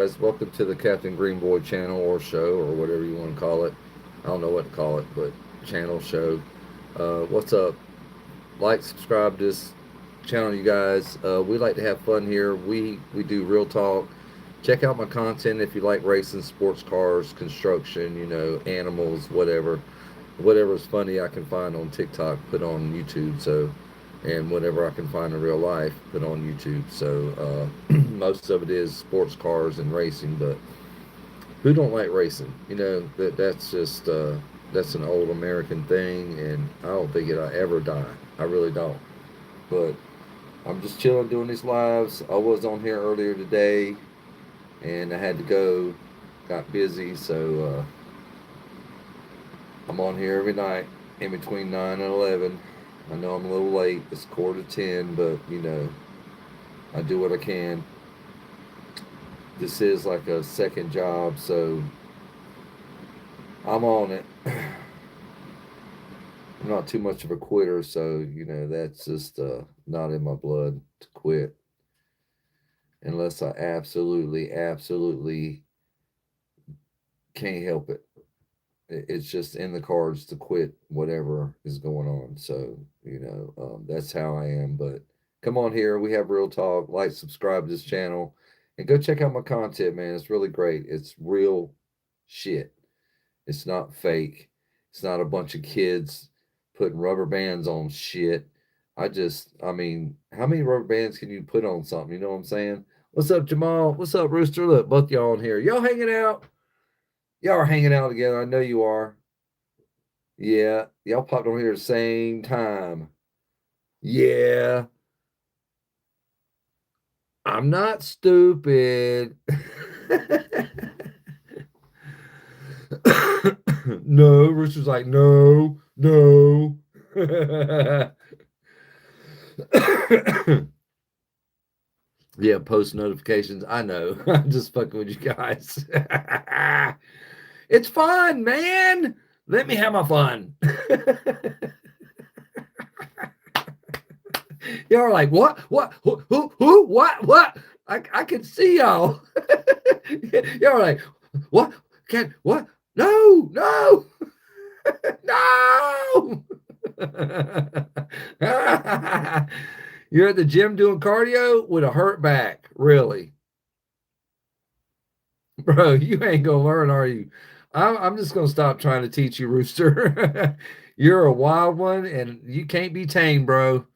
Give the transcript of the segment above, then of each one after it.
Guys, welcome to the Captain Greenboy channel or show or whatever you want to call it. I don't know what to call it, but channel show. What's up? Like, subscribe to this channel, you guys. We like to have fun here. We do real talk. Check out my content if you like racing, sports cars, construction, animals, whatever's funny I can find on TikTok, put on YouTube. And whatever I can find in real life, put on YouTube. Most of it is sports cars and racing, but who don't like racing? That's an old American thing, and I don't think it'll ever die. I really don't. But I'm just chilling doing these lives. I was on here earlier today, and I had to go. Got busy, so I'm on here every night in between 9 and 11. I know I'm a little late. It's 9:45, but I do what I can. This is like a second job, so I'm on it. I'm not too much of a quitter, so that's just not in my blood to quit unless I absolutely, absolutely can't help it. It's just in the cards to quit whatever is going on. So that's how I am. But come on here, we have real talk. Like, subscribe to this channel, and go check out my content, man. It's really great. It's real shit. It's not fake. It's not a bunch of kids putting rubber bands on shit. I mean, how many rubber bands can you put on something? You know what I'm saying? What's up, Jamal? What's up, Rooster? Look, both y'all on here. Y'all hanging out? Y'all are hanging out together. I know you are. Yeah, y'all popped on here at the same time. Yeah, I'm not stupid. No, Rooster's like, no, no. Yeah, post notifications. I know. I'm just fucking with you guys. It's fun, man. Let me have my fun. Y'all are like, what? What? Who? What? I can see y'all. Y'all are like, what? Can what? No, no, no. You're at the gym doing cardio with a hurt back, really, bro. You ain't gonna learn, are you? I'm just gonna stop trying to teach you, Rooster. You're a wild one, and you can't be tamed, bro.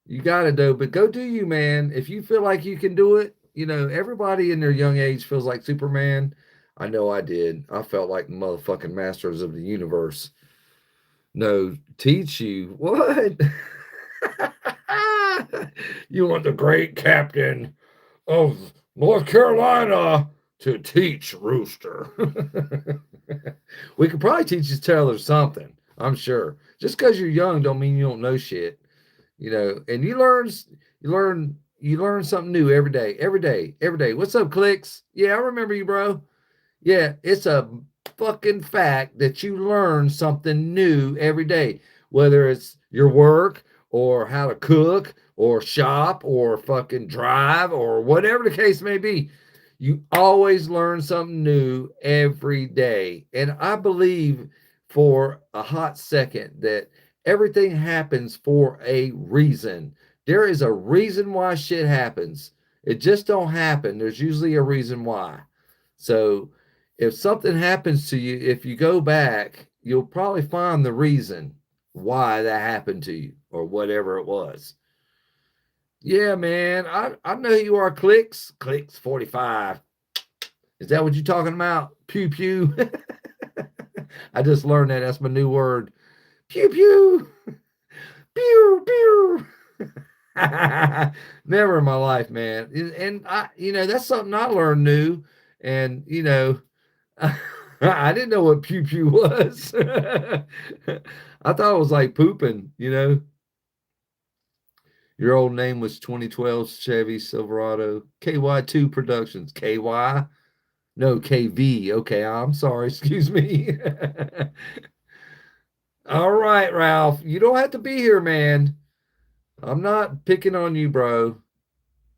You got to do, but go do you, man. If you feel like you can do it, everybody in their young age feels like Superman. I know I did. I felt like motherfucking masters of the universe. No, teach you what? You want the great captain of North Carolina to teach Rooster. We could probably teach each other something. I'm sure. Just because you're young don't mean you don't know shit. And you learn something new every day. What's up, Clicks? Yeah, I remember you, bro. Yeah, it's a fucking fact that you learn something new every day, whether it's your work or how to cook or shop or fucking drive or whatever the case may be. You always learn something new every day. And I believe for a hot second that everything happens for a reason. There is a reason why shit happens. It just don't happen. There's usually a reason why. So if something happens to you, if you go back, you'll probably find the reason why that happened to you or whatever it was. Yeah, man. I know who you are, Clicks. Clicks 45. Is that what you're talking about? Pew pew. I just learned that. That's my new word. Pew pew. Pew pew. Never in my life, man. And that's something I learned new. And I didn't know what pew pew was. I thought it was like pooping. Your old name was 2012 Chevy Silverado KY2 Productions. KY? No, KV. Okay, I'm sorry. Excuse me. All right, Ralph. You don't have to be here, man. I'm not picking on you, bro.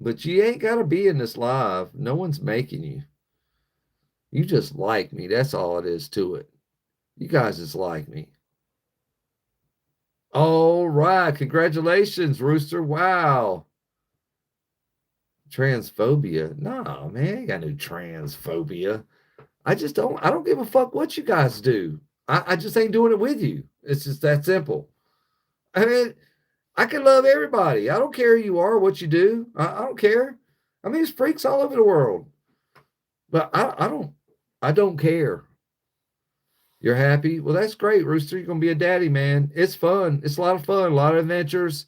But you ain't got to be in this live. No one's making you. You just like me. That's all it is to it. You guys just like me. All right. Congratulations, Rooster. Wow. Transphobia. No, man, I ain't got no transphobia. I don't give a fuck what you guys do. I just ain't doing it with you. It's just that simple. I mean, I can love everybody. I don't care who you are, what you do. I don't care. I mean, there's freaks all over the world. But I don't care. You're happy? Well, that's great, Rooster. You're gonna be a daddy, man. It's fun. It's a lot of fun, a lot of adventures.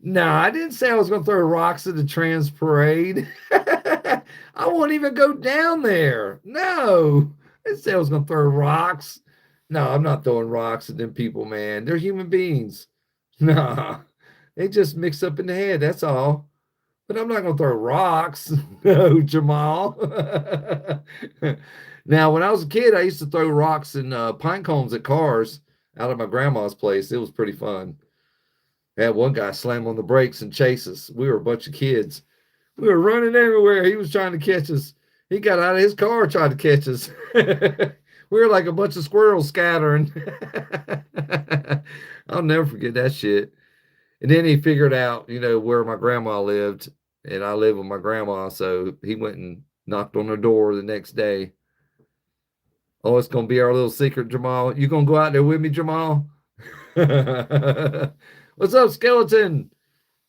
No, I didn't say I was gonna throw rocks at the trans parade. I won't even go down there. No. I didn't say I was gonna throw rocks. No, I'm not throwing rocks at them people, man. They're human beings. No. They just mix up in the head, that's all. But I'm not going to throw rocks. No, Jamal. Now, when I was a kid, I used to throw rocks and pine cones at cars out of my grandma's place. It was pretty fun. I had one guy slam on the brakes and chase us. We were a bunch of kids. We were running everywhere. He was trying to catch us. He got out of his car trying to catch us. We were like a bunch of squirrels scattering. I'll never forget that shit. And then he figured out, where my grandma lived, and I live with my grandma. So he went and knocked on her door the next day. Oh, it's gonna be our little secret, Jamal. You gonna go out there with me, Jamal? What's up, Skeleton?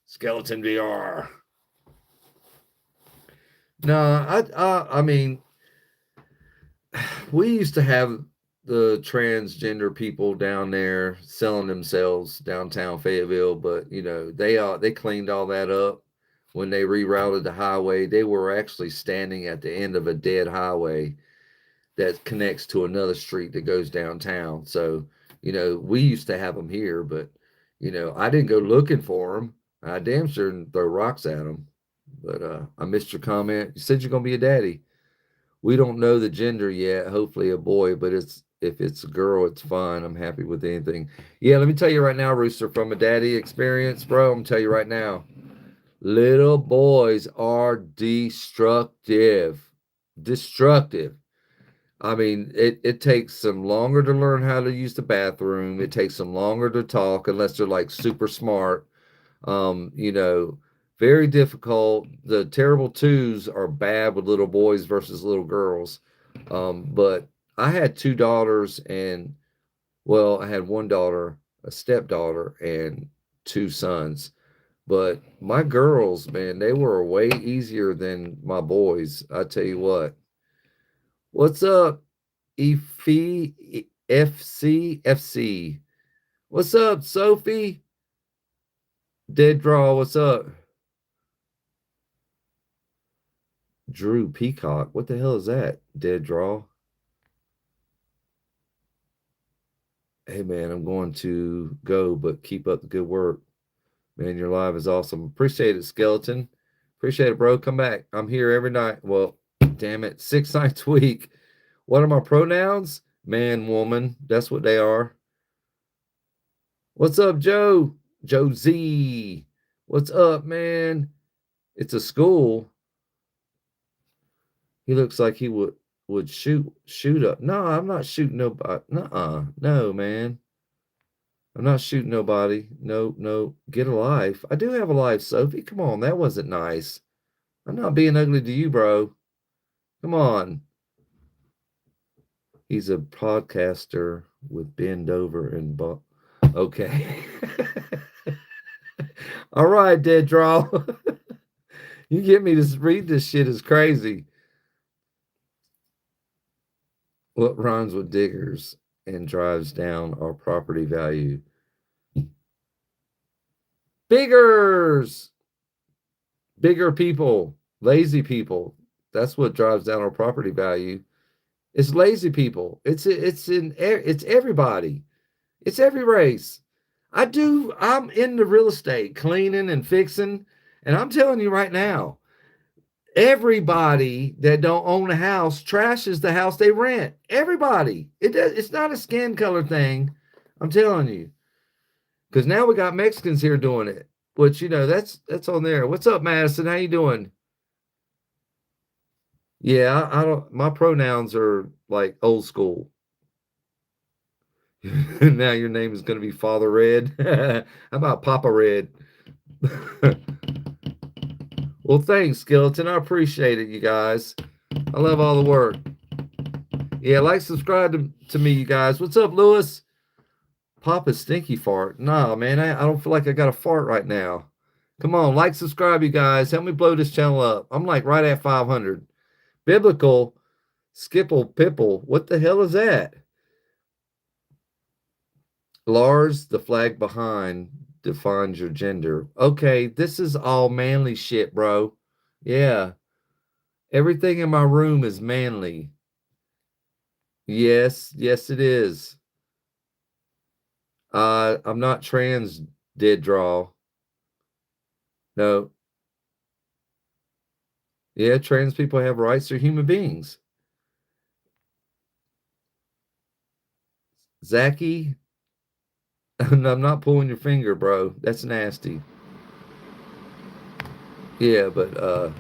Skeleton VR. No, I mean, we used to have the transgender people down there selling themselves downtown Fayetteville, but they cleaned all that up when they rerouted the highway. They were actually standing at the end of a dead highway that connects to another street that goes downtown. So, we used to have them here, but I didn't go looking for them. I damn sure didn't throw rocks at them. But I missed your comment. You said you're gonna be a daddy. We don't know the gender yet. Hopefully a boy, but if it's a girl, it's fine. I'm happy with anything. Yeah, let me tell you right now, Rooster, from a daddy experience, bro. I'm gonna tell you right now, little boys are destructive. Destructive. I mean, it takes them longer to learn how to use the bathroom. It takes them longer to talk unless they're like super smart. Um, you know, Very difficult. The terrible twos are bad with little boys versus little girls. But I had two daughters, and well, I had one daughter, a stepdaughter, and two sons. But my girls, man, they were way easier than my boys. I tell you what. What's up, EFC FC? What's up, Sophie? Dead Draw, what's up? Drew Peacock. What the hell is that? Dead Draw. Hey man, I'm going to go, but keep up the good work. Man, your live is awesome. Appreciate it, Skeleton. Appreciate it, bro. Come back. I'm here every night. Well, damn it, 6 nights a week. What are my pronouns? Man, woman. That's what they are. What's up, Joe? Joe Z. What's up, man? It's a school. He looks like he would shoot up. No, I'm not shooting nobody. No, man. I'm not shooting nobody. No, no. Get a life. I do have a life, Sophie. Come on, that wasn't nice. I'm not being ugly to you, bro. Come on. He's a podcaster with bend over and okay. All right, Dead Draw. You get me to read this shit is crazy. What rhymes with diggers and drives down our property value? Biggers! Bigger people, lazy people. That's what drives down our property value. It's lazy people. It's everybody. It's every race. I'm in the real estate, cleaning and fixing, and I'm telling you right now, everybody that don't own a house trashes the house they rent. Everybody. It's not a skin color thing. I'm telling you. Because now we got Mexicans here doing it. Which, that's on there. What's up, Madison? How you doing? Yeah, I don't. My pronouns are like old school. Now your name is going to be Father Red. How about Papa Red? Well, thanks, Skeleton. I appreciate it, you guys. I love all the work. Yeah, like, subscribe to me, you guys. What's up, Lewis? Papa Stinky Fart. Nah, man, I don't feel like I got a fart right now. Come on, like, subscribe, you guys. Help me blow this channel up. I'm like right at 500. Biblical Skipple Pipple. What the hell is that? Lars, the flag behind defines your gender. Okay, this is all manly shit, bro. Yeah. Everything in my room is manly. Yes, yes, it is. I'm not trans, did draw. No. Yeah, trans people have rights. They're human beings. Zachy, I'm not pulling your finger, bro. That's nasty. Yeah, but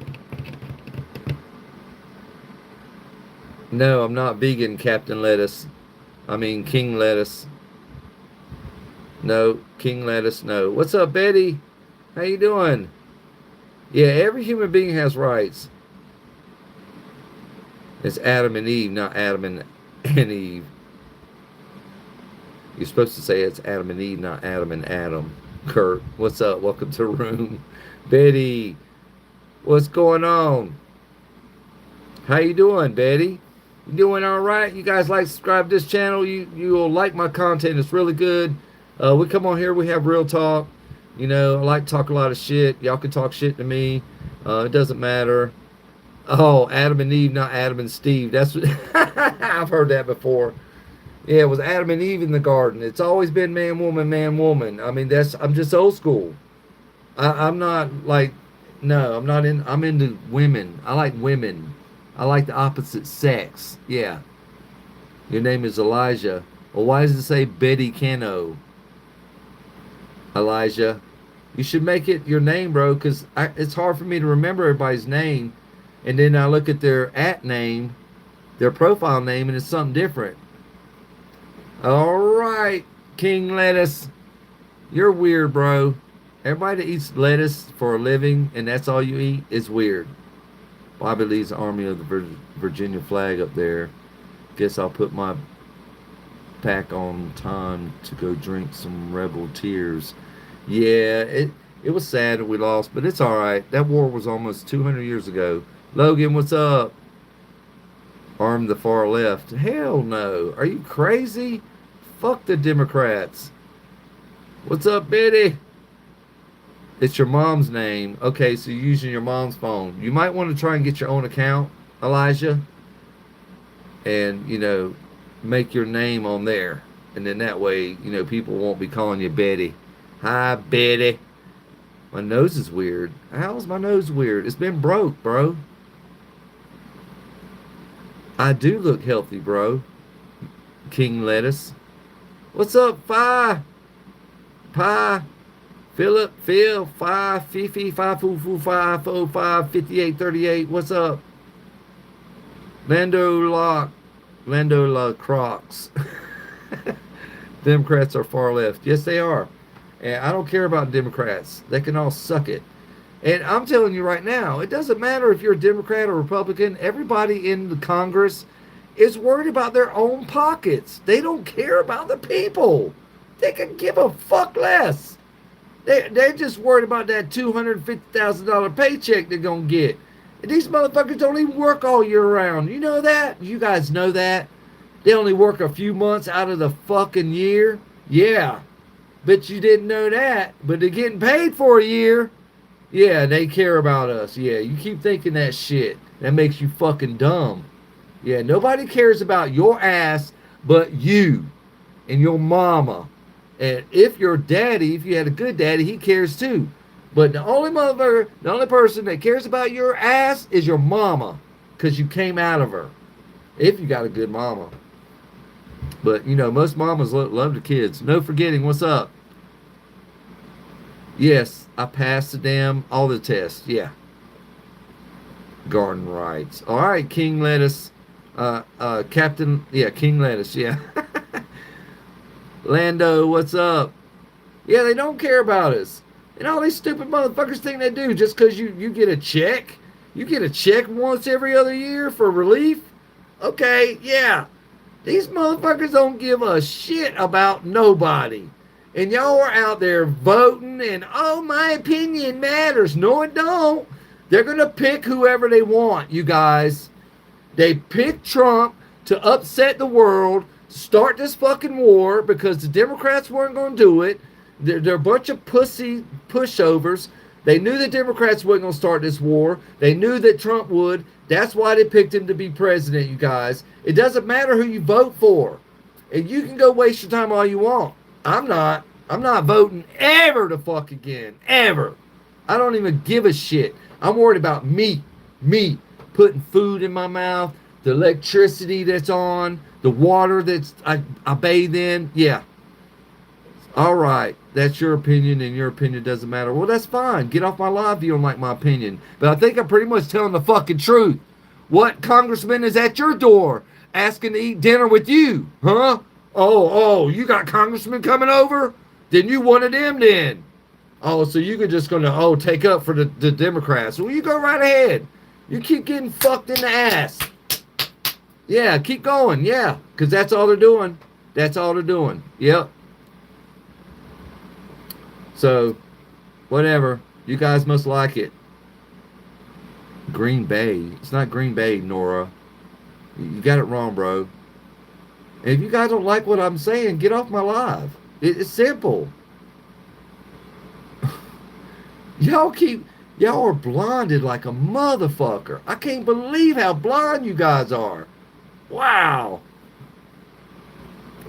no, I'm not vegan, Captain Lettuce. I mean King Lettuce. No, King Lettuce, no. What's up, Betty? How you doing? Yeah, every human being has rights. It's Adam and Eve, not Adam and Eve. You're supposed to say it's Adam and Eve, not Adam and Adam. Kurt, what's up? Welcome to the room. Betty, what's going on? How you doing, Betty? You doing all right? You guys like subscribe to this channel? You will like my content. It's really good. We come on here. We have real talk. You know, I like to talk a lot of shit. Y'all can talk shit to me. It doesn't matter. Oh, Adam and Eve, not Adam and Steve. That's what I've heard that before. Yeah, it was Adam and Eve in the garden. It's always been man, woman, man, woman. I mean, I'm just old school. I'm not like, no, I'm not in. I'm into women. I like women. I like the opposite sex. Yeah. Your name is Elijah. Well, why does it say Betty Cano? Elijah. You should make it your name, bro, because it's hard for me to remember everybody's name. And then I look at their name, their profile name, and it's something different. All right, King Lettuce. You're weird, bro. Everybody that eats lettuce for a living and that's all you eat is weird. Bobby leads the army of the Virginia flag up there. Guess I'll put my pack on time to go drink some rebel tears. Yeah, it was sad that we lost, but it's all right. That war was almost 200 years ago. Logan, what's up? Arm the far left. Hell no. Are you crazy? Fuck the Democrats. What's up, Betty? It's your mom's name. Okay, so you're using your mom's phone. You might want to try and get your own account, Elijah, and, make your name on there. And then that way, people won't be calling you Betty. Hi, Betty. My nose is weird. How is my nose weird? It's been broke, bro. I do look healthy, bro. King Lettuce. What's up, Pie? Pie? Philip, Phil, 5, Fifi, 5, Foo, Foo, 5, 4, 5, 58, 38. What's up? Lando La Crocs. Democrats are far left. Yes, they are. And I don't care about Democrats. They can all suck it. And I'm telling you right now, it doesn't matter if you're a Democrat or Republican. Everybody in the Congress is worried about their own pockets. They don't care about the people. They can give a fuck less. They're just worried about that $250,000 paycheck they're going to get. And these motherfuckers don't even work all year round. You know that? You guys know that? They only work a few months out of the fucking year. Yeah. Bet you didn't know that. But they're getting paid for a year. Yeah, they care about us. Yeah, you keep thinking that shit. That makes you fucking dumb. Yeah, nobody cares about your ass but you and your mama. And if your daddy, if you had a good daddy, he cares too. But the only person that cares about your ass is your mama. Because you came out of her. If you got a good mama. But, most mamas love the kids. No forgetting, what's up? Yes, I passed all the tests. Yeah. Garden rights. All right, King Lettuce. Captain, yeah, King Lettuce, yeah. Lando, what's up? Yeah, they don't care about us. And all these stupid motherfuckers think they do just because you get a check. You get a check once every other year for relief. Okay, yeah. These motherfuckers don't give a shit about nobody. And y'all are out there voting and oh my opinion matters. No, it don't. They're gonna pick whoever they want, you guys. They picked Trump to upset the world, start this fucking war because the Democrats weren't going to do it. They're a bunch of pussy pushovers. They knew the Democrats weren't going to start this war. They knew that Trump would. That's why they picked him to be president, you guys. It doesn't matter who you vote for. And you can go waste your time all you want. I'm not. I'm not voting ever to fuck again. Ever. I don't even give a shit. I'm worried about me. Me putting food in my mouth, the electricity that's on, the water that's I bathe in. Yeah. All right. That's your opinion, and your opinion doesn't matter. Well, that's fine. Get off my live if you don't like my opinion. But I think I'm pretty much telling the fucking truth. What congressman is at your door asking to eat dinner with you? Huh? Oh, you got congressmen coming over? Then you one of them then. Oh, so you're just gonna take up for the Democrats. Well, you go right ahead. You keep getting fucked in the ass. Yeah, keep going. Yeah, because that's all they're doing. That's all they're doing. Yep. So, whatever. You guys must like it. Green Bay. It's not Green Bay, Nora. You got it wrong, bro. And if you guys don't like what I'm saying, get off my live. It's simple. Y'all are blinded like a motherfucker. I can't believe how blind you guys are. Wow.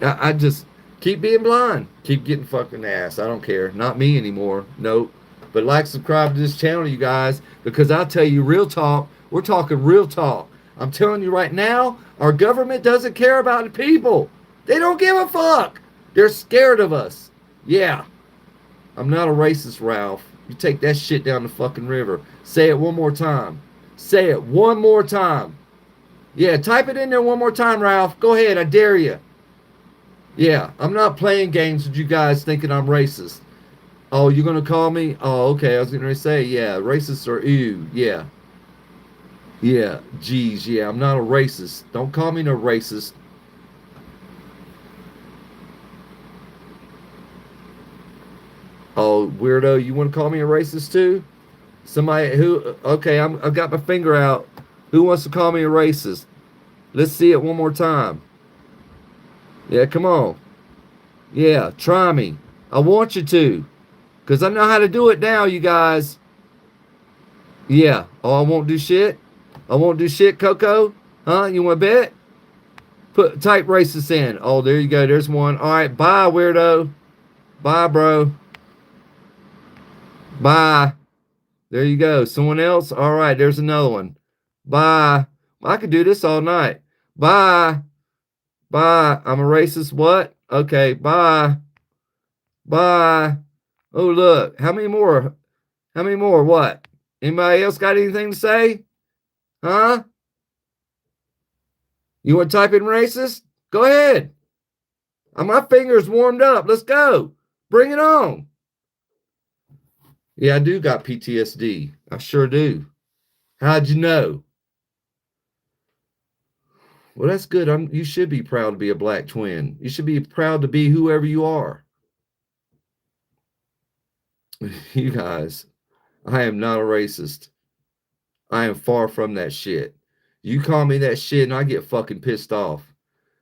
I just keep being blind. Keep getting fucking ass. I don't care. Not me anymore. Nope. But like, subscribe to this channel, you guys, because I'll tell you real talk. We're talking real talk. I'm telling you right now, our government doesn't care about the people. They don't give a fuck. They're scared of us. Yeah. I'm not a racist, Ralph. You take that shit down the fucking river. Say it one more time. Say it one more time. Yeah, type it in there one more time, Ralph. Go ahead. I dare you. Yeah, I'm not playing games with you guys thinking I'm racist. Oh, you're going to call me? Oh, okay. I was going to say, yeah, racist or ew. Yeah. Yeah, geez, yeah, I'm not a racist. Don't call me no racist. Oh, weirdo, you want to call me a racist too? Somebody who, okay, I've got my finger out. Who wants to call me a racist? Let's see it one more time. Yeah, come on. Yeah, try me. I want you to. Because I know how to do it now, you guys. Yeah. Oh, I won't do shit? I won't do shit, Coco? Huh? You want to bet? Type racist in. Oh, there you go. There's one. All right. Bye, weirdo. Bye, bro. Bye. There you go. Someone else? All right. There's another one. Bye. I could do this all night. Bye. Bye. I'm a racist. What? Okay. Bye. Bye. Oh, look. How many more? How many more? What? Anybody else got anything to say? Huh? You want to type in racist? Go ahead. My finger's warmed up. Let's go. Bring it on. Yeah, I do got PTSD. I sure do. How'd you know? Well, that's good. You should be proud to be a black twin. You should be proud to be whoever you are. You guys, I am not a racist. I am far from that shit. You call me that shit and I get fucking pissed off.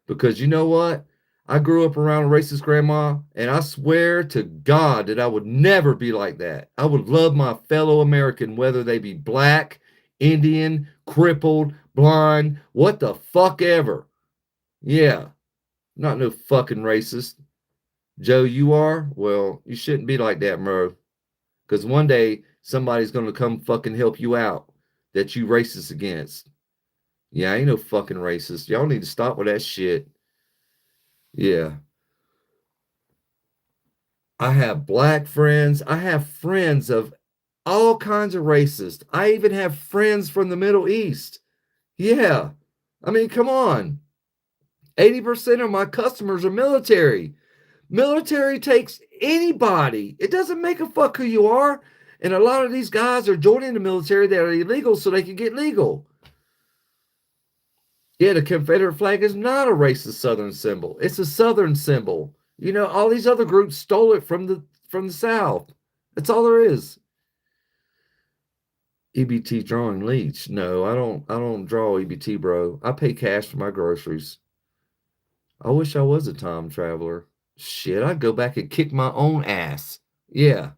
Because you know what? I grew up around a racist grandma, and I swear to God that I would never be like that. I would love my fellow American, whether they be black, Indian, crippled, blind, what the fuck ever. Yeah, not no fucking racist. Joe, you are? Well, you shouldn't be like that, bro. Because one day somebody's going to come fucking help you out that you racist against. Yeah, I ain't no fucking racist. Y'all need to stop with that shit. Yeah. I have black friends. I have friends of all kinds of racists. I even have friends from the Middle East. Yeah. I mean, come on. 80% of my customers are military. Military takes anybody. It doesn't make a fuck who you are. And a lot of these guys are joining the military that are illegal so they can get legal. Yeah, the Confederate flag is not a racist Southern symbol. It's a Southern symbol. You know, all these other groups stole it from the South. That's all there is. EBT drawing leech. No, I don't draw EBT, bro. I pay cash for my groceries. I wish I was a time traveler. Shit, I'd go back and kick my own ass. Yeah.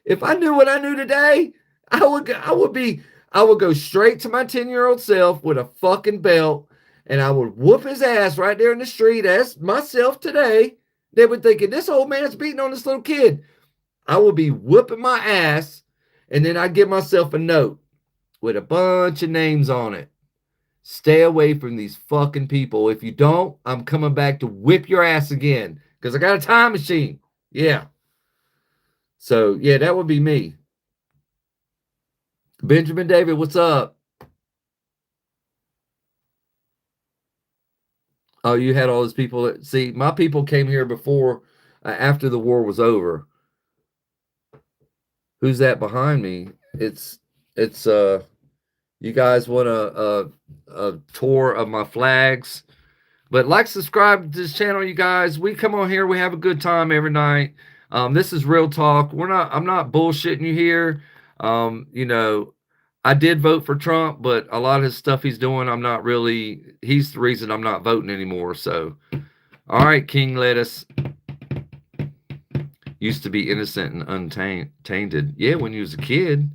If I knew what I knew today, I would go straight to my 10-year-old self with a fucking belt and I would whoop his ass right there in the street as myself today. They would thinking this old man's beating on this little kid. I would be whooping my ass and then I'd give myself a note with a bunch of names on it. Stay away from these fucking people. If you don't, I'm coming back to whip your ass again because I got a time machine. Yeah. So, yeah, that would be me. Benjamin David, what's up? Oh, you had all those people that see, my people came here before, after the war was over. Who's that behind me? It's you guys want a tour of my flags? But like, subscribe to this channel, you guys. We come on here, we have a good time every night. This is real talk. I'm not bullshitting you here. You know, I did vote for Trump, but a lot of his stuff he's doing, he's the reason I'm not voting anymore. So, all right, King Lettuce. Used to be innocent and untainted. Yeah, when you was a kid.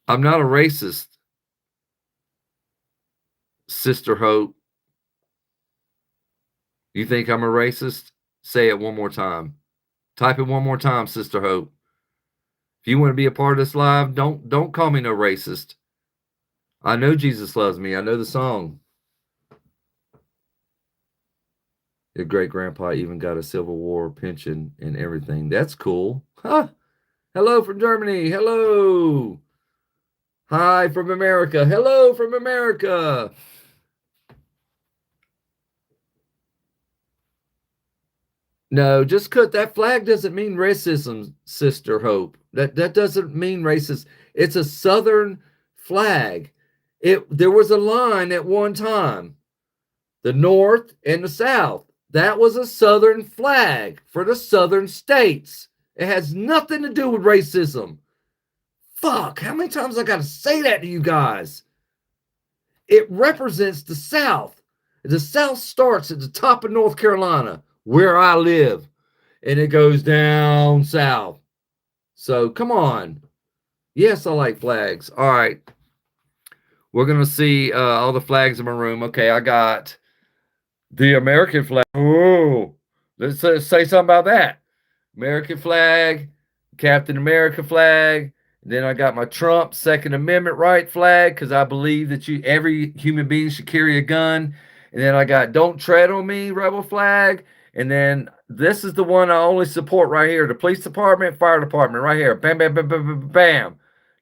I'm not a racist, Sister Hope. You think I'm a racist? Say it one more time. Type it one more time, Sister Hope. If you want to be a part of this live, don't call me no racist. I know Jesus loves me. I know the song. Your great grandpa even got a Civil War pension and everything. That's cool. Huh? Hello from Germany. Hello. Hi from America. Hello from America. No, just cut that flag doesn't mean racism, Sister Hope. That doesn't mean racist. It's a Southern flag. There was a line at one time, the North and the South. That was a Southern flag for the Southern states. It has nothing to do with racism. Fuck, how many times I got to say that to you guys? It represents the South. The South starts at the top of North Carolina, where I live, and it goes down south. So come on. Yes, I like flags. All right. We're going to see all the flags in my room. Okay, I got the American flag. Oh, let's say something about that. American flag, Captain America flag. Then I got my Trump Second Amendment right flag because I believe that every human being should carry a gun. And then I got Don't Tread on Me rebel flag. And then this is the one I only support right here. The police department, fire department right here. Bam, bam, bam, bam, bam, bam.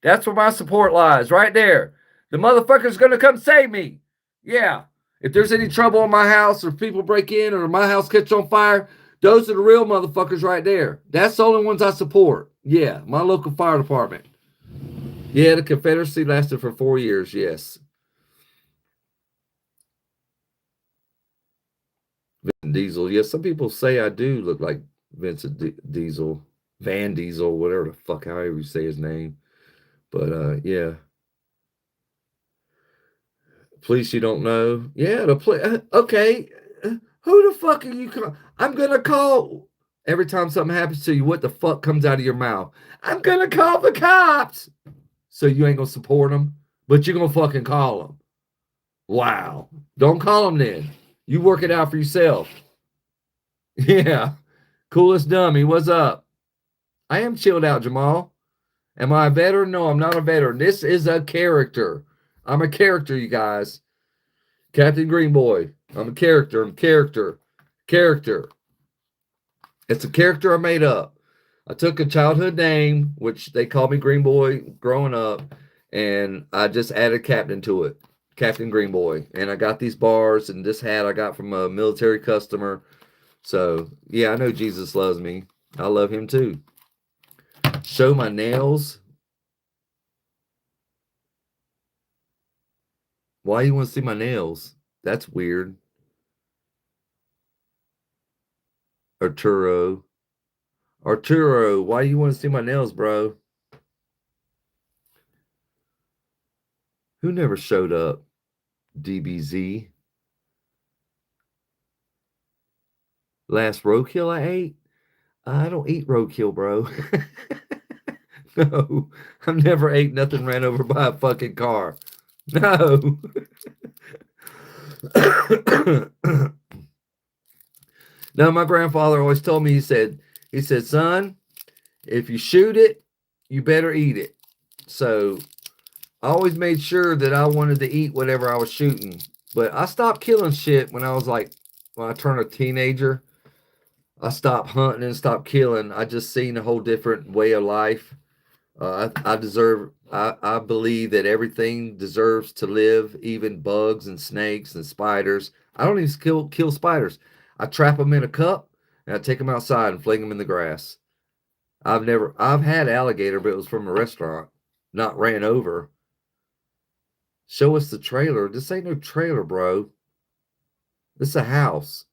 That's where my support lies right there. The motherfucker's going to come save me. Yeah. If there's any trouble in my house or people break in or my house catch on fire, those are the real motherfuckers right there. That's the only ones I support. Yeah, my local fire department. Yeah, the Confederacy lasted for 4 years, yes. Vin Diesel. Yeah, some people say I do look like Vincent Diesel. Van Diesel, whatever the fuck, however you say his name. But, yeah. Police you don't know. Yeah, the police. Okay. Who the fuck are you calling? I'm going to call. Every time something happens to you, what the fuck comes out of your mouth? I'm going to call the cops. So you ain't going to support them, but you're going to fucking call them. Wow. Don't call them then. You work it out for yourself. Yeah. Coolest dummy. What's up? I am chilled out, Jamal. Am I a veteran? No, I'm not a veteran. This is a character. I'm a character, you guys. Captain Green Boy. I'm a character. Character. It's a character I made up. I took a childhood name, which they called me Green Boy growing up, and I just added Captain to it, Captain Green Boy. And I got these bars and this hat I got from a military customer. So yeah, I know Jesus loves me. I love him too. Show my nails. Why you want to see my nails? That's weird. Arturo. Arturo, why you want to see my nails, bro? Who never showed up? DBZ. Last roadkill I ate? I don't eat roadkill, bro. No, I've never ate nothing ran over by a fucking car. No. No, my grandfather always told me, he said, son, if you shoot it, you better eat it. So I always made sure that I wanted to eat whatever I was shooting. But I stopped killing shit when I turned a teenager. I stopped hunting and stopped killing. I just seen a whole different way of life. I believe that everything deserves to live, even bugs and snakes and spiders. I don't even kill spiders. I trap them in a cup and I take them outside and fling them in the grass. I've had alligator, but it was from a restaurant, not ran over. Show us the trailer. This ain't no trailer, bro. This is a house.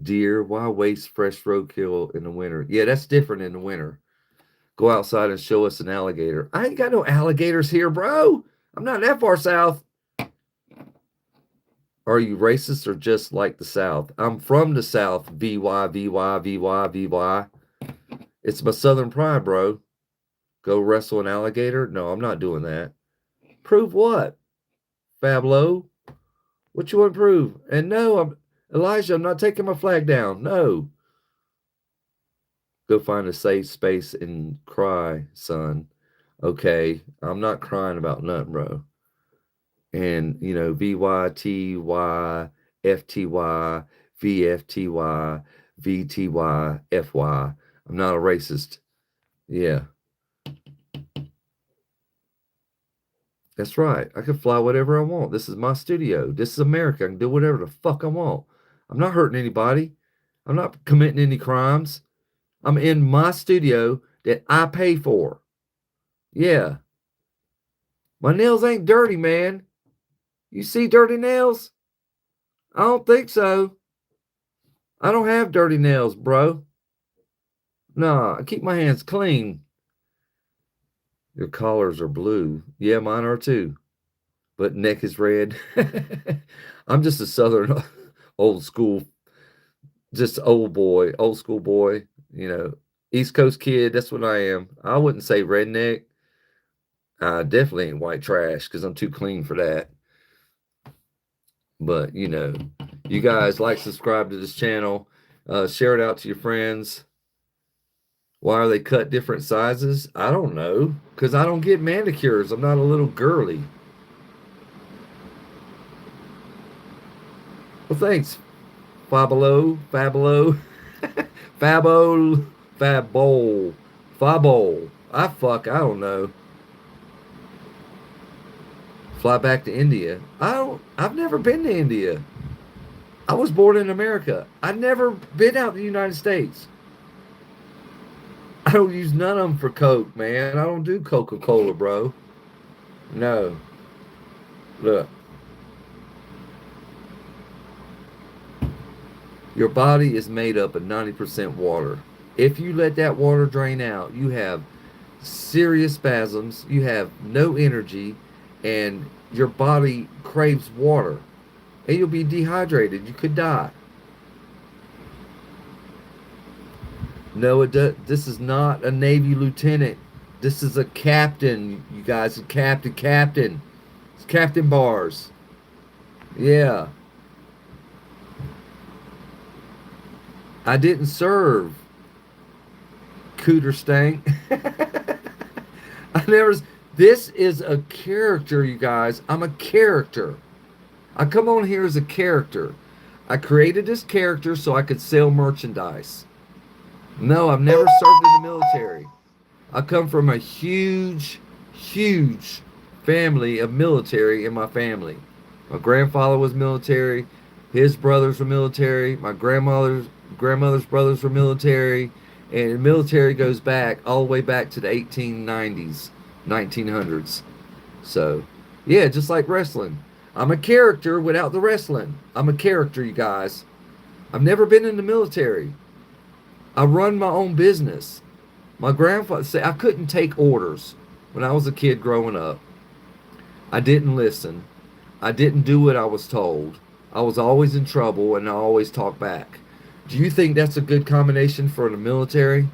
Deer, why waste fresh roadkill in the winter? Yeah, that's different in the winter. Go outside and show us an alligator. I ain't got no alligators here, bro. I'm not that far south. Are you racist or just like the South? I'm from the South. VY, VY, VY, VY. It's my Southern pride, bro. Go wrestle an alligator? No, I'm not doing that. Prove what? Fablo? What you want to prove? And no, Elijah, I'm not taking my flag down. No. Go find a safe space and cry, son. Okay, I'm not crying about nothing, bro. And, you know, VYTY, FTY, VFTY, VTY, FY. I'm not a racist. Yeah. That's right. I can fly whatever I want. This is my studio. This is America. I can do whatever the fuck I want. I'm not hurting anybody. I'm not committing any crimes. I'm in my studio that I pay for. Yeah. My nails ain't dirty, man. You see dirty nails? I don't think so. I don't have dirty nails, bro. Nah, I keep my hands clean. Your collars are blue. Yeah, mine are too. But neck is red. I'm just a southern old school, just old school boy, you know, East Coast kid. That's what I am. I wouldn't say redneck. I definitely ain't white trash because I'm too clean for that. But, you know, you guys like, subscribe to this channel, share it out to your friends. Why are they cut different sizes? I don't know. Because I don't get manicures. I'm not a little girly. Well, thanks, Fabolo, Fabolo, Fabol. I don't know. Fly back to India. I've never been to India. I was born in America. I've never been out in the United States. I don't use none of them for Coke, man. I don't do Coca-Cola, bro. No. Look. Your body is made up of 90% water. If you let that water drain out, you have serious spasms, you have no energy, and your body craves water. And you'll be dehydrated. You could die. No, this is not a Navy lieutenant. This is a captain, you guys. Captain. It's Captain Bars. Yeah. I didn't serve. Cooter stank. This is a character, you guys. I'm a character. I come on here as a character. I created this character so I could sell merchandise. No, I've never served in the military. I come from a huge, huge family of military in my family. My grandfather was military. His brothers were military. My grandmother's brothers were military. And the military goes back all the way back to the 1890s, 1900s. So, yeah, just like wrestling. I'm a character without the wrestling. I'm a character, you guys. I've never been in the military. I run my own business. My grandfather said I couldn't take orders when I was a kid growing up. I didn't listen. I didn't do what I was told. I was always in trouble and I always talked back. Do you think that's a good combination for the military?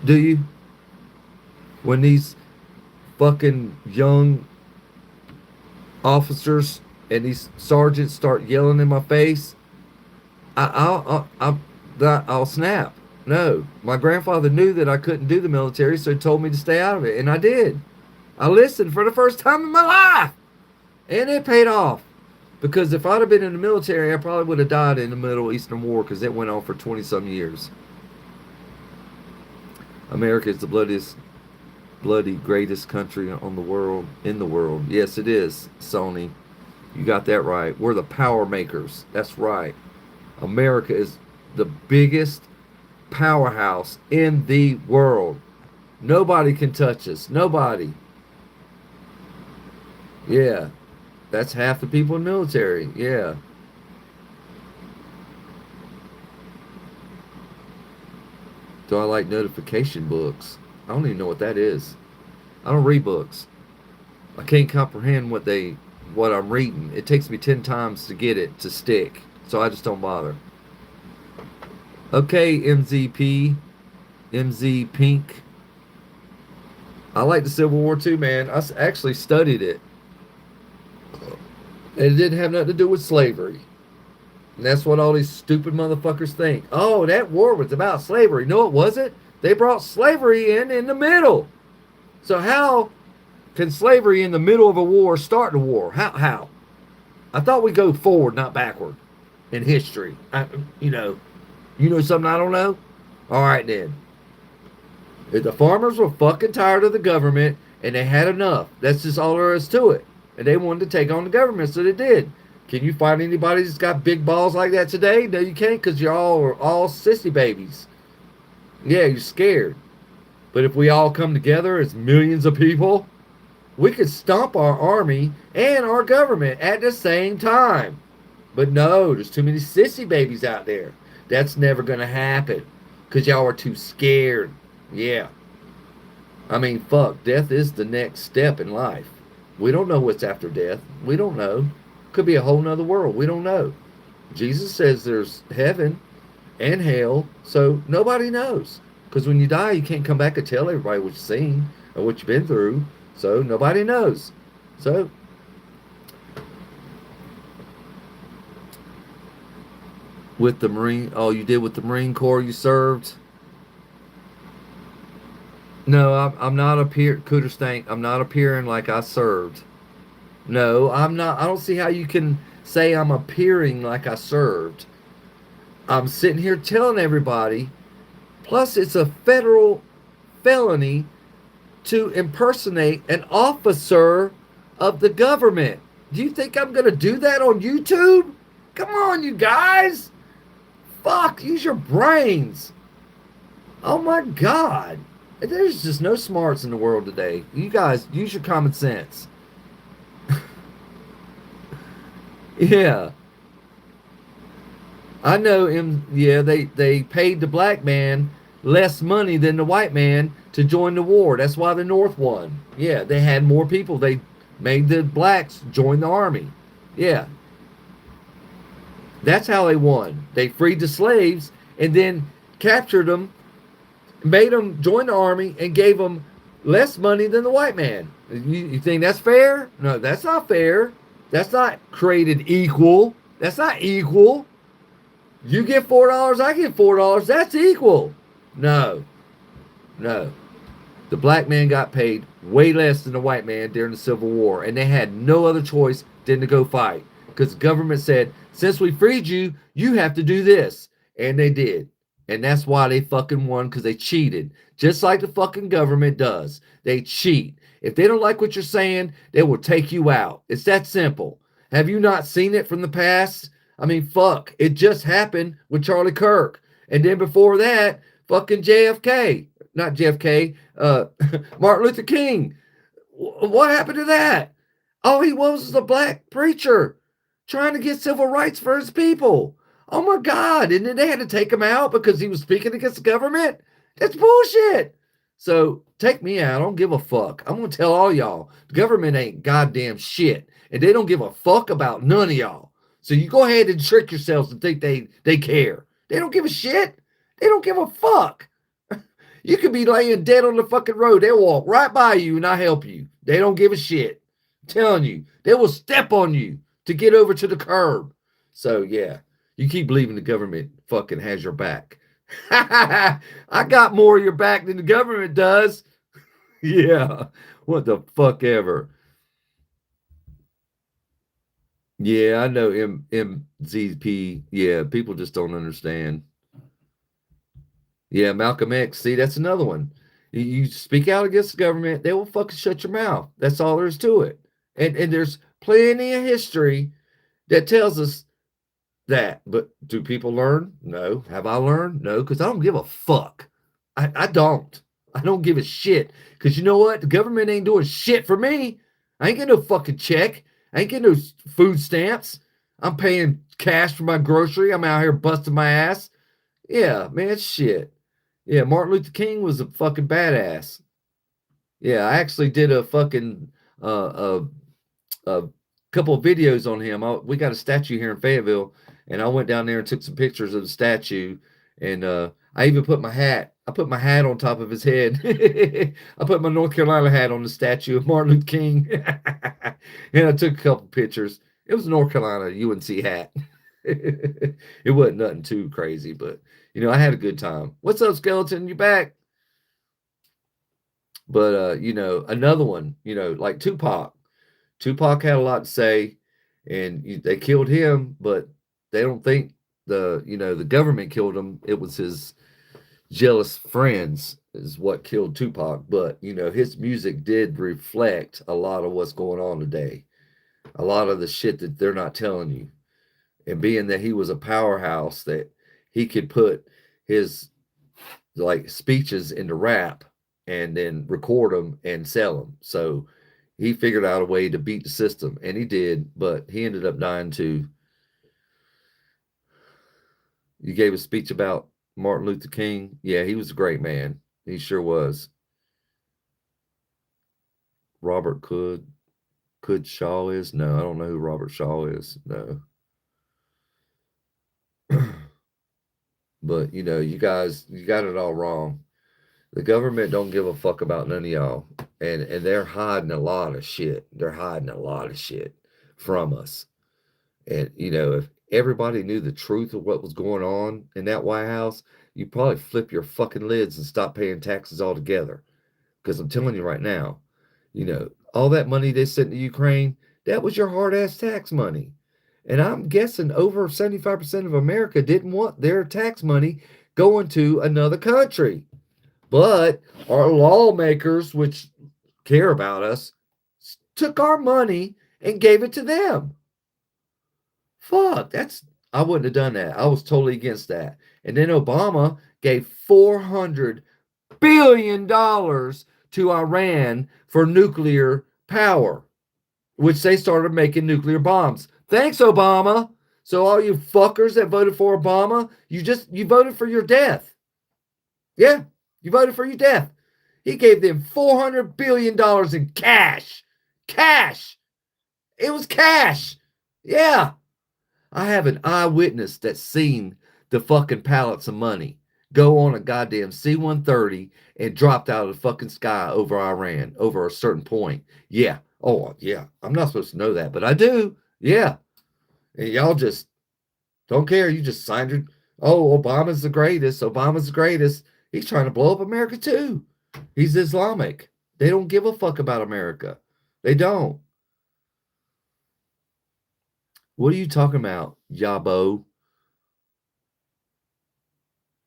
Do you? When these fucking young officers and these sergeants start yelling in my face, I'll snap. No, my grandfather knew that I couldn't do the military, so he told me to stay out of it, and I did. I listened for the first time in my life, and it paid off. Because if I'd have been in the military, I probably would have died in the Middle Eastern War because it went on for 20 some years. America is the bloody greatest country on the world, in the world. Yes, it is, Sony. You got that right. We're the power makers. That's right. America is the biggest powerhouse in the world. Nobody can touch us. Nobody. Yeah. That's half the people in the military. Yeah. Do I like notification books? I don't even know what that is. I don't read books. I can't comprehend what I'm reading. It takes me 10 times to get it to stick. So I just don't bother. Okay, MZP, MZ Pink. I like the Civil War too, man. I actually studied it. And it didn't have nothing to do with slavery. And that's what all these stupid motherfuckers think. Oh, that war was about slavery. No, it wasn't. They brought slavery in the middle. So how can slavery in the middle of a war start a war? How? I thought we go forward, not backward in history. You know something I don't know? All right, then. If the farmers were fucking tired of the government and they had enough, that's just all there is to it. And they wanted to take on the government, so they did. Can you find anybody that's got big balls like that today? No, you can't, because y'all are all sissy babies. Yeah, you're scared. But if we all come together as millions of people, we could stomp our army and our government at the same time. But no, there's too many sissy babies out there. That's never going to happen because y'all are too scared. Yeah. I mean, fuck, death is the next step in life. We don't know what's after death. We don't know. Could be a whole nother world. We don't know. Jesus says there's heaven and hell, so nobody knows. Because when you die, you can't come back and tell everybody what you've seen or what you've been through. So nobody knows. So with the Marine, oh, you did with the Marine Corps you served? No, I'm not Cooter Stank. I'm not appearing like I served. No, I'm not. I don't see how you can say I'm appearing like I served. I'm sitting here telling everybody. Plus, it's a federal felony to impersonate an officer of the government. Do you think I'm going to do that on YouTube? Come on, you guys. Fuck, use your brains. Oh my God. There's just no smarts in the world today. You guys, use your common sense. Yeah. I know him. Yeah, they paid the black man less money than the white man to join the war. That's why the North won. Yeah, they had more people. They made the blacks join the army. Yeah. That's how they won. They freed the slaves and then captured them, made them join the army, and gave them less money than the white man. You think that's fair? No, that's not fair. That's not created equal. That's not equal. You get $4, I get $4. That's equal. No. No. The black man got paid way less than the white man during the Civil War, and they had no other choice than to go fight. because the government said, since we freed you, you have to do this. And they did. And that's why they fucking won, because they cheated. Just like the fucking government does. They cheat. If they don't like what you're saying, they will take you out. It's that simple. Have you not seen it from the past? I mean, fuck. It just happened with Charlie Kirk. And then before that, fucking JFK. Not JFK, Martin Luther King. What happened to that? All he was a black preacher trying to get civil rights for his people. Oh my God. And then they had to take him out because he was speaking against the government. That's bullshit. So take me out. I don't give a fuck. I'm going to tell all y'all the government ain't goddamn shit. And they don't give a fuck about none of y'all. So you go ahead and trick yourselves and think they care. They don't give a shit. They don't give a fuck. You could be laying dead on the fucking road. They'll walk right by you and not help you. They don't give a shit. I'm telling you, they will step on you to get over to the curb. So yeah, you keep believing the government fucking has your back. I got more of your back than the government does. Yeah, what the fuck ever. Yeah, I know MZP. Yeah, people just don't understand. Yeah, Malcolm X. See, that's another one. You speak out against the government, they will fucking shut your mouth. That's all there is to it. And there's plenty of history that tells us that. But do people learn? No. Have I learned? No, because I don't give a fuck. I don't. I don't give a shit. Because you know what? The government ain't doing shit for me. I ain't getting no fucking check. I ain't getting no food stamps. I'm paying cash for my grocery. I'm out here busting my ass. Yeah, man, shit. Yeah, Martin Luther King was a fucking badass. Yeah, I actually did a fucking a couple of videos on him. We got a statue here in Fayetteville, and I went down there and took some pictures of the statue. And I even put my hat. I put my hat on top of his head. I put my North Carolina hat on the statue of Martin Luther King, and I took a couple pictures. It was a North Carolina UNC hat. It wasn't nothing too crazy, but I had a good time. What's up, Skeleton? You back? But another one, like Tupac. Tupac had a lot to say, and they killed him, but they don't think the government killed him. It was his jealous friends is what killed Tupac. But his music did reflect a lot of what's going on today. A lot of the shit that they're not telling you. And being that he was a powerhouse, that he could put his like speeches into rap and then record them and sell them. So he figured out a way to beat the system, and he did, but he ended up dying too. You gave a speech about Martin Luther King. Yeah, he was a great man. He sure was. Robert Could Shaw is? No, I don't know who Robert Shaw is. No. But you guys, you got it all wrong. The government don't give a fuck about none of y'all. And they're hiding a lot of shit. They're hiding a lot of shit from us. And if everybody knew the truth of what was going on in that White House, you'd probably flip your fucking lids and stop paying taxes altogether. Because I'm telling you right now, all that money they sent to Ukraine, that was your hard ass tax money. And I'm guessing over 75% of America didn't want their tax money going to another country. But our lawmakers, which care about us, took our money and gave it to them. Fuck, I wouldn't have done that. I was totally against that. And then Obama gave $400 billion to Iran for nuclear power, which they started making nuclear bombs. Thanks, Obama. So all you fuckers that voted for Obama, you voted for your death. Yeah, you voted for your death. He gave them $400 billion in cash. Cash. It was cash. Yeah. I have an eyewitness that's seen the fucking pallets of money go on a goddamn C-130 and dropped out of the fucking sky over Iran, over a certain point. Yeah. Oh, yeah. I'm not supposed to know that, but I do. Yeah. And y'all just don't care. You just signed your, Obama's the greatest. Obama's the greatest. He's trying to blow up America too. He's Islamic. They don't give a fuck about America. They don't. What are you talking about, Yabo?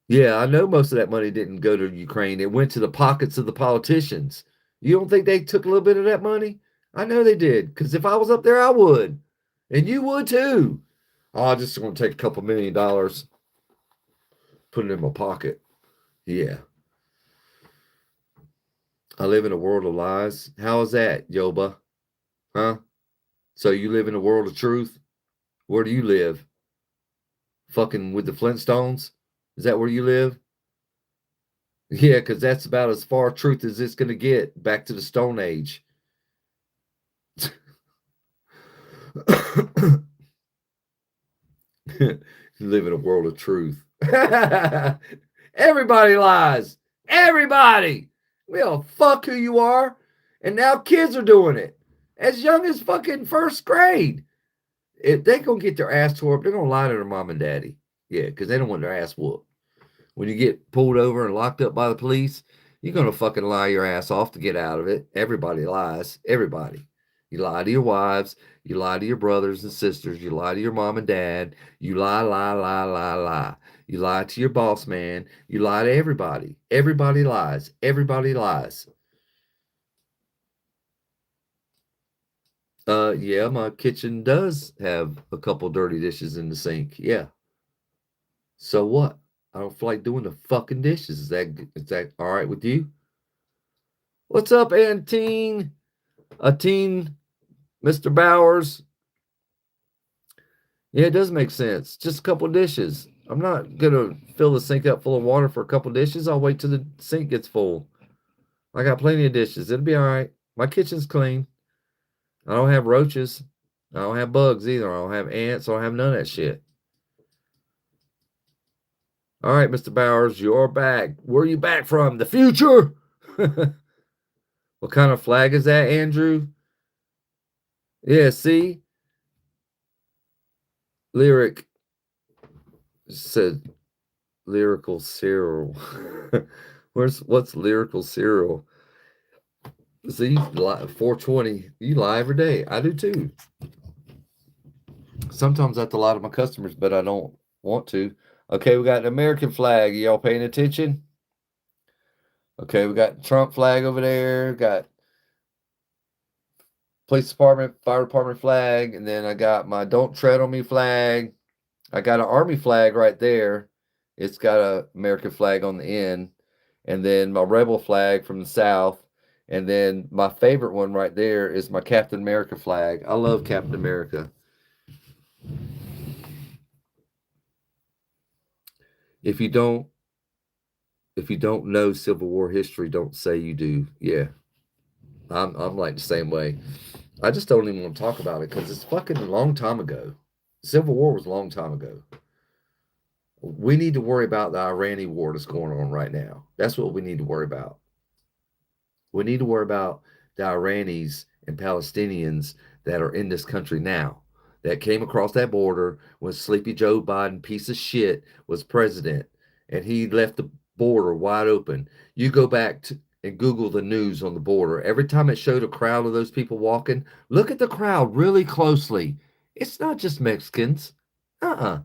Yeah, I know most of that money didn't go to Ukraine. It went to the pockets of the politicians. You don't think they took a little bit of that money? I know they did, because if I was up there, I would. And you would too. Oh, I just want to take a couple $1 million, put it in my pocket. Yeah. I live in a world of lies. How is that, Yoba? Huh? So you live in a world of truth? Where do you live? Fucking with the Flintstones? Is that where you live? Yeah, because that's about as far truth as it's going to get back to the Stone Age. You live in a world of truth. Everybody lies. Everybody. We don't fuck who you are. And now kids are doing it as young as fucking first grade. If they gonna get their ass tore up, they're gonna lie to their mom and daddy. Yeah, because they don't want their ass whooped. When you get pulled over and locked up by the police, you're gonna fucking lie your ass off to get out of it. Everybody lies. Everybody. You lie to your wives. You lie to your brothers and sisters. You lie to your mom and dad. You lie, lie, lie, lie, lie. You lie to your boss man. You lie to everybody. Everybody lies. Everybody lies. Yeah, my kitchen does have a couple dirty dishes in the sink. Yeah. So what? I don't feel like doing the fucking dishes. Is that all right with you? What's up, Antine? Teen, Mr. Bowers? Yeah, it does make sense. Just a couple dishes. I'm not gonna fill the sink up full of water for a couple dishes. I'll wait till the sink gets full. I got plenty of dishes. It'll be all right. My kitchen's clean. I don't have roaches. I don't have bugs either. I don't have ants. I don't have none of that shit. All right, Mr. Bowers, you're back. Where are you back from? The future? What kind of flag is that, Andrew? Yeah, see? Lyric said lyrical Cyril. What's lyrical Cyril? See, 420. You lie every day. I do too. Sometimes I have to lie to my customers, but I don't want to. Okay, we got an American flag. Y'all paying attention? Okay, we got Trump flag over there. Got police department, fire department flag, and then I got my "Don't Tread on Me" flag. I got an army flag right there. It's got a American flag on the end, and then my rebel flag from the South, and then my favorite one right there is my Captain America flag. I love Captain America. If you don't if you don't know Civil War history, don't say you do. Yeah. I'm like the same way. I just don't even want to talk about it because it's fucking a long time ago. Civil War was a long time ago. We need to worry about the Iranian war that's going on right now. That's what we need to worry about. We need to worry about the Iranis and Palestinians that are in this country now that came across that border when Sleepy Joe Biden, piece of shit, was president and he left the border wide open. You go back to and Google the news on the border. Every time it showed a crowd of those people walking, look at the crowd really closely. It's not just Mexicans. Uh-uh.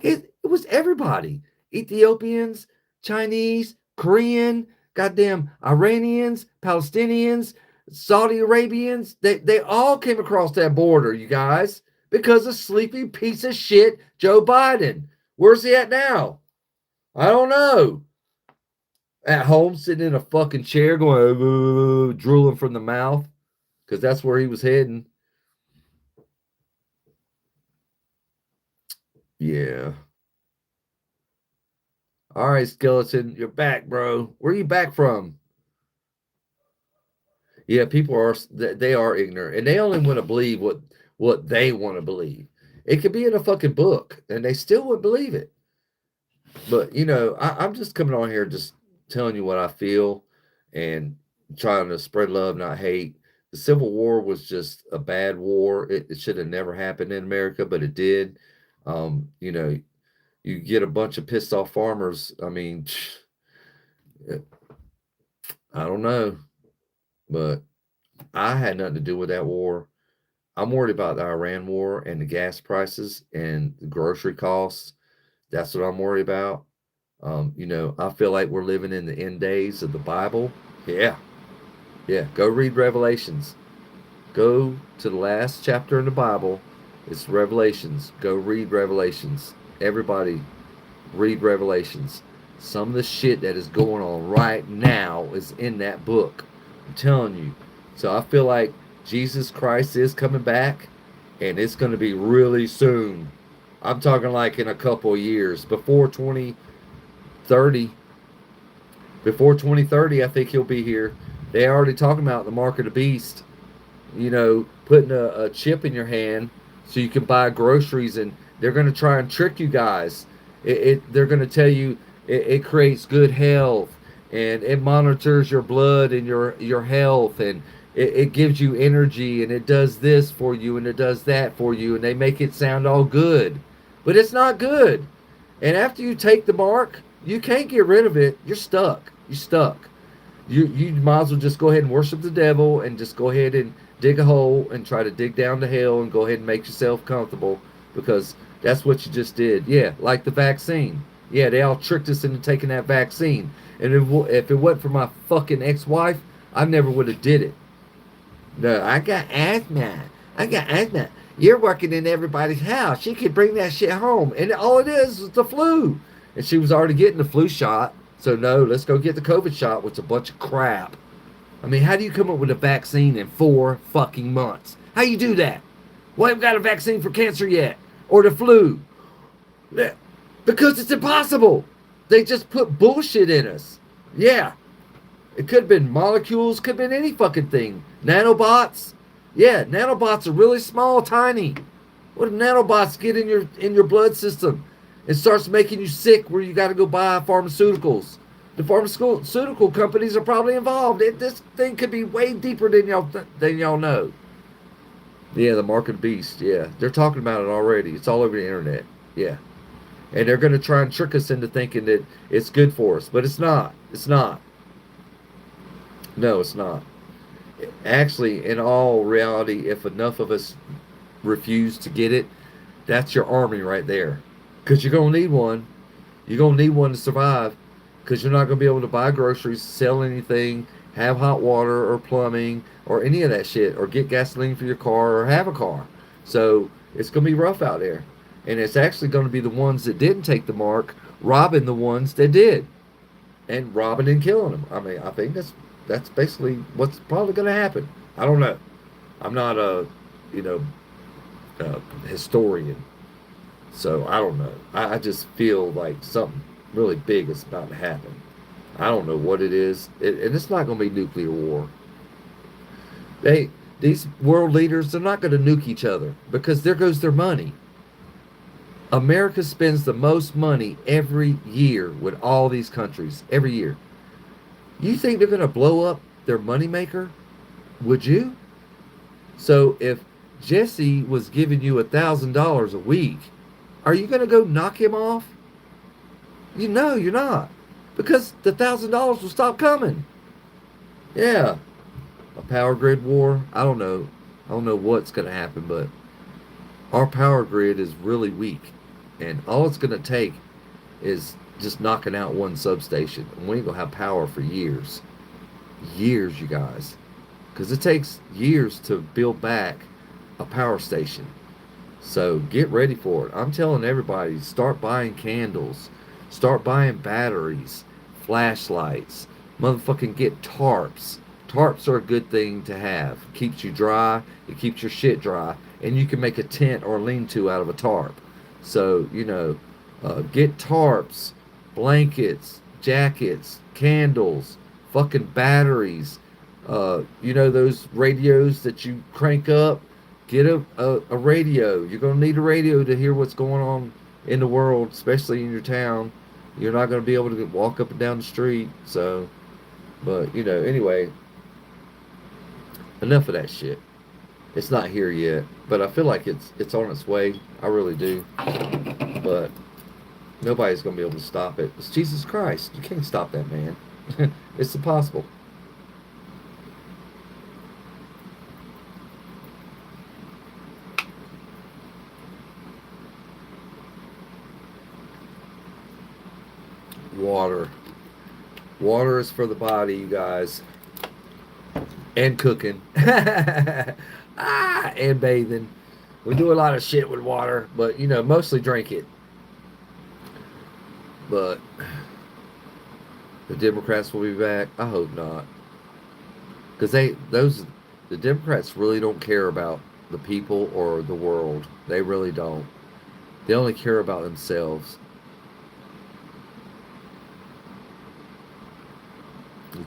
It was everybody. Ethiopians, Chinese, Korean, goddamn Iranians, Palestinians, Saudi Arabians. They all came across that border, you guys, because of sleepy piece of shit Joe Biden. Where's he at now? I don't know. At home, sitting in a fucking chair, going drooling from the mouth, because that's where he was heading. Yeah. All right, skeleton, you're back, bro. Where are you back from? Yeah, people are they are ignorant, and they only want to believe what they want to believe. It could be in a fucking book, and they still would believe it. But I'm just coming on here just telling you what I feel and trying to spread love, not hate. The Civil War was just a bad war. It should have never happened in America, but it did. You know, you get a bunch of pissed off farmers. I mean, I don't know, but I had nothing to do with that war. I'm worried about the Iran war and the gas prices and the grocery costs. That's what I'm worried about. I feel like we're living in the end days of the Bible. Yeah, yeah. Go read Revelations. Go to the last chapter in the Bible. It's Revelations. Go read Revelations. Everybody, read Revelations. Some of the shit that is going on right now is in that book. I'm telling you. So I feel like Jesus Christ is coming back, and it's going to be really soon. I'm talking like in a couple of years, before 2030. Before 2030, I think he'll be here. They already talking about the mark of the beast. Putting a chip in your hand so you can buy groceries, and they're going to try and trick you guys. They're going to tell you it creates good health, and it monitors your blood and your health, and it gives you energy, and it does this for you, and it does that for you, and they make it sound all good, but it's not good. And after you take the mark, you can't get rid of it. You're stuck. You're stuck. You might as well just go ahead and worship the devil and just go ahead and dig a hole and try to dig down to hell and go ahead and make yourself comfortable, because that's what you just did. Yeah, like the vaccine. Yeah, they all tricked us into taking that vaccine. And if it wasn't for my fucking ex-wife, I never would have did it. No, I got asthma. I got asthma. You're working in everybody's house. She could bring that shit home. And all it is the flu. And she was already getting the flu shot. So, no, let's go get the COVID shot, which is a bunch of crap. I mean, how do you come up with a vaccine in 4 fucking months? How you do that? Why haven't got a vaccine for cancer yet? Or the flu? Because it's impossible. They just put bullshit in us. Yeah. It could have been molecules, could have been any fucking thing. Nanobots. Yeah, nanobots are really small, tiny. What if nanobots get in your blood system and starts making you sick where you got to go buy pharmaceuticals? The pharmaceutical companies are probably involved. This thing could be way deeper than y'all know. Yeah, the mark of the beast. Yeah, they're talking about it already. It's all over the internet. Yeah, and they're going to try and trick us into thinking that it's good for us, but it's not. It's not. No, it's not. Actually, in all reality, if enough of us refuse to get it, that's your army right there. Because you're going to need one. You're going to need one to survive. Because you're not going to be able to buy groceries, sell anything, have hot water or plumbing or any of that shit, or get gasoline for your car or have a car. So it's going to be rough out there. And it's actually going to be the ones that didn't take the mark robbing the ones that did. And robbing and killing them. I mean, I think that's basically what's probably going to happen. I don't know. I'm not you know, a historian, so I don't know. I just feel like something really big is about to happen. I don't know what it is, and it's not going to be nuclear war. These world leaders, they're not going to nuke each other because there goes their money. America spends the most money every year with all these countries every year. You think they're going to blow up their moneymaker? Would you? So if Jesse was giving you $1,000 a week, are you going to go knock him off? You know you're not, because the $1,000 will stop coming. Yeah, a power grid war. I don't know. I don't know what's going to happen, but our power grid is really weak, and all it's going to take is just knocking out one substation, and we ain't gonna have power for years. Years, you guys, because it takes years to build back a power station. So get ready for it. I'm telling everybody, start buying candles, start buying batteries, flashlights, motherfucking get tarps. Tarps are a good thing to have. Keeps you dry, it keeps your shit dry, and you can make a tent or lean-to out of a tarp. So, get tarps, blankets, jackets, candles, fucking batteries. Those radios that you crank up? Get a radio. You're going to need a radio to hear what's going on in the world, especially in your town. You're not going to be able to walk up and down the street. So, but, anyway, enough of that shit. It's not here yet, but I feel like it's on its way. I really do. But nobody's going to be able to stop it. It's Jesus Christ. You can't stop that man. It's impossible. Water. Water is for the body, you guys. And cooking. And bathing. We do a lot of shit with water, but mostly drink it. But the Democrats will be back. I hope not. Because the Democrats really don't care about the people or the world. They really don't. They only care about themselves.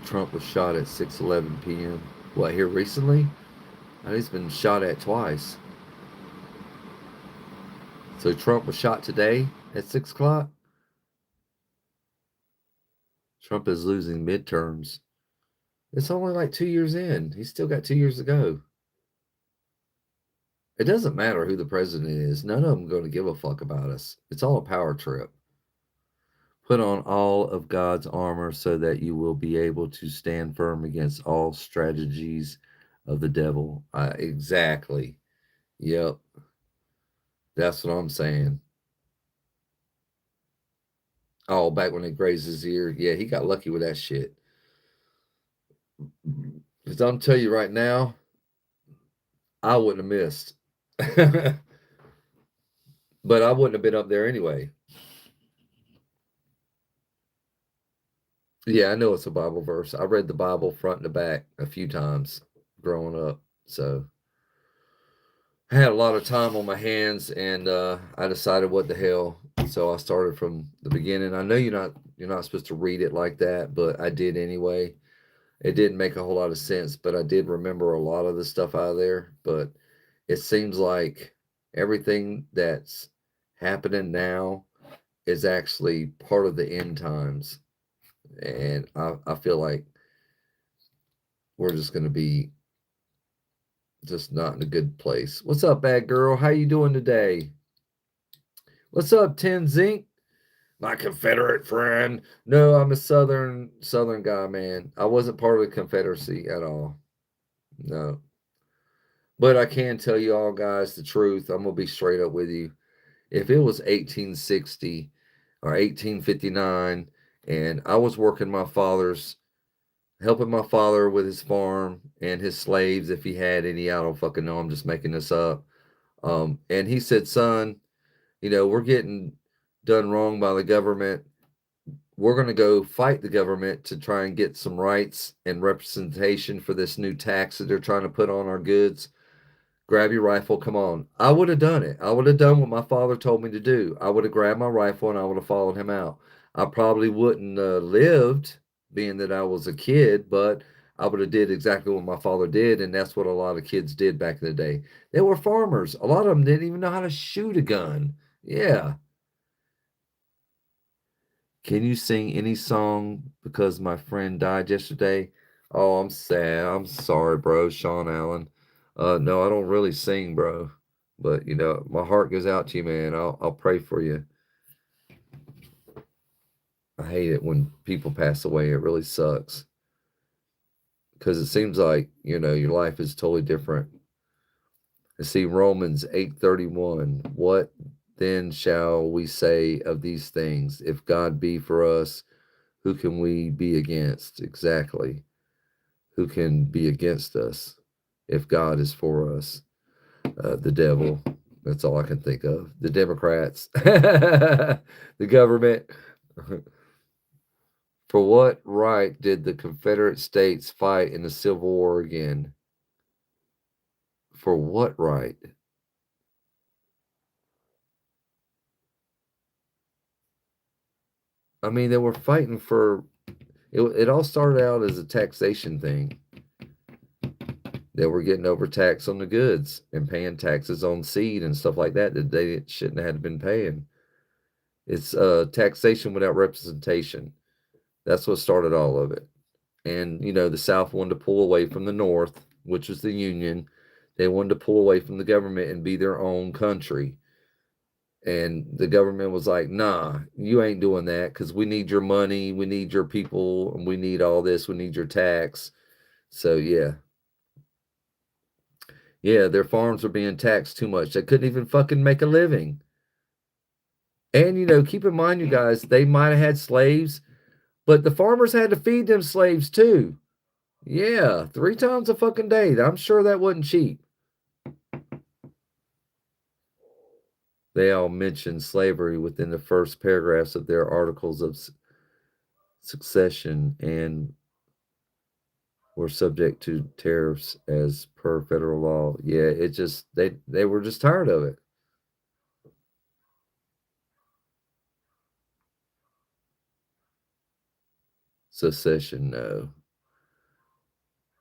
Trump was shot at 6:11 p.m. What, here recently? He's been shot at twice. So Trump was shot today at 6 o'clock? Trump is losing midterms. It's only like 2 years in. He's still got 2 years to go. It doesn't matter who the president is. None of them are going to give a fuck about us. It's all a power trip. Put on all of God's armor so that you will be able to stand firm against all strategies of the devil. Exactly. Yep. That's what I'm saying. Oh, back when it grazed his ear. Yeah, he got lucky with that shit. Because I'm telling you right now, I wouldn't have missed. But I wouldn't have been up there anyway. Yeah, I know it's a Bible verse. I read the Bible front and back a few times growing up. So I had a lot of time on my hands, and I decided what the hell. So I started from the beginning. I know you're not supposed to read it like that, but I did anyway. It didn't make a whole lot of sense, but I did remember a lot of the stuff out of there. But it seems like everything that's happening now is actually part of the end times. And I feel like we're just going to be just not in a good place. What's up, bad girl? How you doing today? What's up, Ten Zinc? My Confederate friend. No, I'm a Southern guy, man. I wasn't part of the Confederacy at all. No. But I can tell you all guys the truth. I'm going to be straight up with you. If it was 1860 or 1859 and I was working helping my father with his farm and his slaves, if he had any, I don't fucking know. I'm just making this up. And he said, son, we're getting done wrong by the government. We're going to go fight the government to try and get some rights and representation for this new tax that they're trying to put on our goods. Grab your rifle, come on. I would have done it. I would have done what my father told me to do. I would have grabbed my rifle and I would have followed him out. I probably wouldn't have lived, being that I was a kid, but I would have did exactly what my father did, and that's what a lot of kids did back in the day. They were farmers. A lot of them didn't even know how to shoot a gun. Yeah. Can you sing any song because my friend died yesterday? Oh, I'm sad. I'm sorry, bro. Sean Allen. No, I don't really sing, bro. But my heart goes out to you, man. I'll pray for you. I hate it when people pass away. It really sucks. Because it seems like, your life is totally different. I see Romans 8:31. What then shall we say of these things? If God be for us, who can we be against? Exactly. Who can be against us if God is for us? The devil. That's all I can think of. The Democrats, the government. For what right did the Confederate States fight in the Civil War again? For what right? I mean, they were fighting for it all started out as a taxation thing. They were getting overtaxed on the goods and paying taxes on seed and stuff like that they shouldn't have been paying. It's taxation without representation. That's what started all of it. And the South wanted to pull away from the North, which was the Union. They wanted to pull away from the government and be their own country. And the government was like, nah, you ain't doing that because we need your money, we need your people, and we need all this, we need your tax. So yeah, their farms were being taxed too much. They couldn't even fucking make a living. And, keep in mind, you guys, they might have had slaves, but the farmers had to feed them slaves too. Yeah, 3 times a fucking day. I'm sure that wasn't cheap. They all mentioned slavery within the first paragraphs of their articles of succession and were subject to tariffs as per federal law. Yeah, it just they were just tired of it. Secession, no.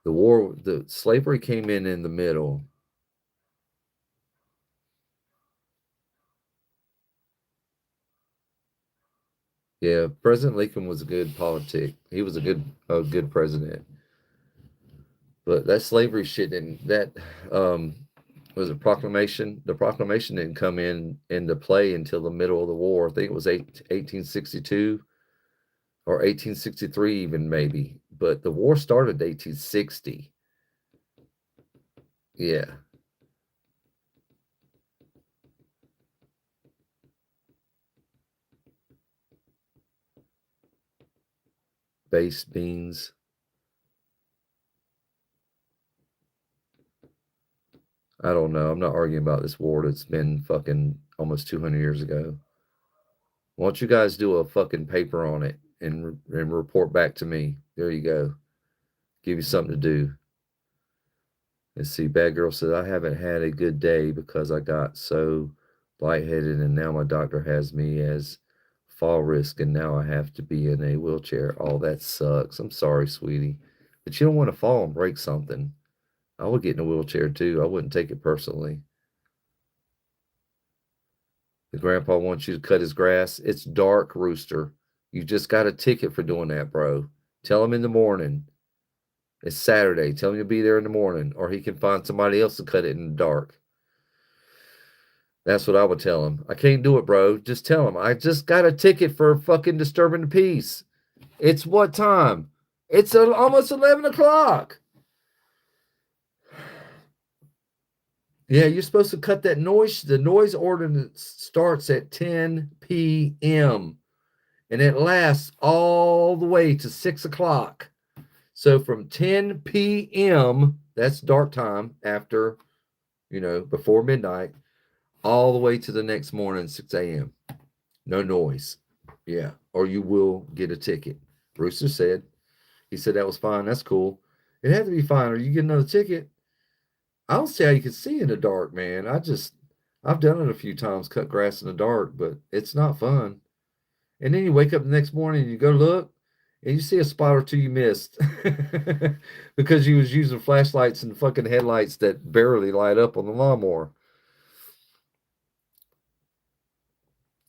The slavery came in the middle. Yeah, President Lincoln was a good politic. He was a good president. But that slavery shit didn't that was a proclamation. The proclamation didn't come into play until the middle of the war. I think it was 1862 or 1863 even maybe. But the war started in 1860. Yeah. Baked beans. I don't know. I'm not arguing about this war that's been fucking almost 200 years ago. Why don't you guys do a fucking paper on it and report back to me? There you go. Give you something to do. Let's see. Bad Girl says, I haven't had a good day because I got so lightheaded and now my doctor has me as fall risk and now I have to be in a wheelchair. Oh, that sucks. I'm sorry, sweetie. But you don't want to fall and break something. I would get in a wheelchair too. I wouldn't take it personally. The grandpa wants you to cut his grass. It's dark, Rooster. You just got a ticket for doing that, bro. Tell him in the morning. It's Saturday. Tell him you'll be there in the morning, or he can find somebody else to cut it in the dark. That's what I would tell him. I can't do it, bro. Just tell him. I just got a ticket for fucking disturbing the peace. It's what time? It's almost 11 o'clock. Yeah, you're supposed to cut that noise. The noise ordinance starts at 10 p.m. and it lasts all the way to 6 o'clock. So from 10 p.m., that's dark time after, before midnight, all the way to the next morning, 6 a.m. No noise. Yeah, or you will get a ticket. Brewster said. He said that was fine. That's cool. It had to be fine, or you get another ticket. I don't see how you can see in the dark, man. I've done it a few times, cut grass in the dark, but it's not fun. And then you wake up the next morning and you go look and you see a spot or two you missed because you was using flashlights and fucking headlights that barely light up on the lawnmower.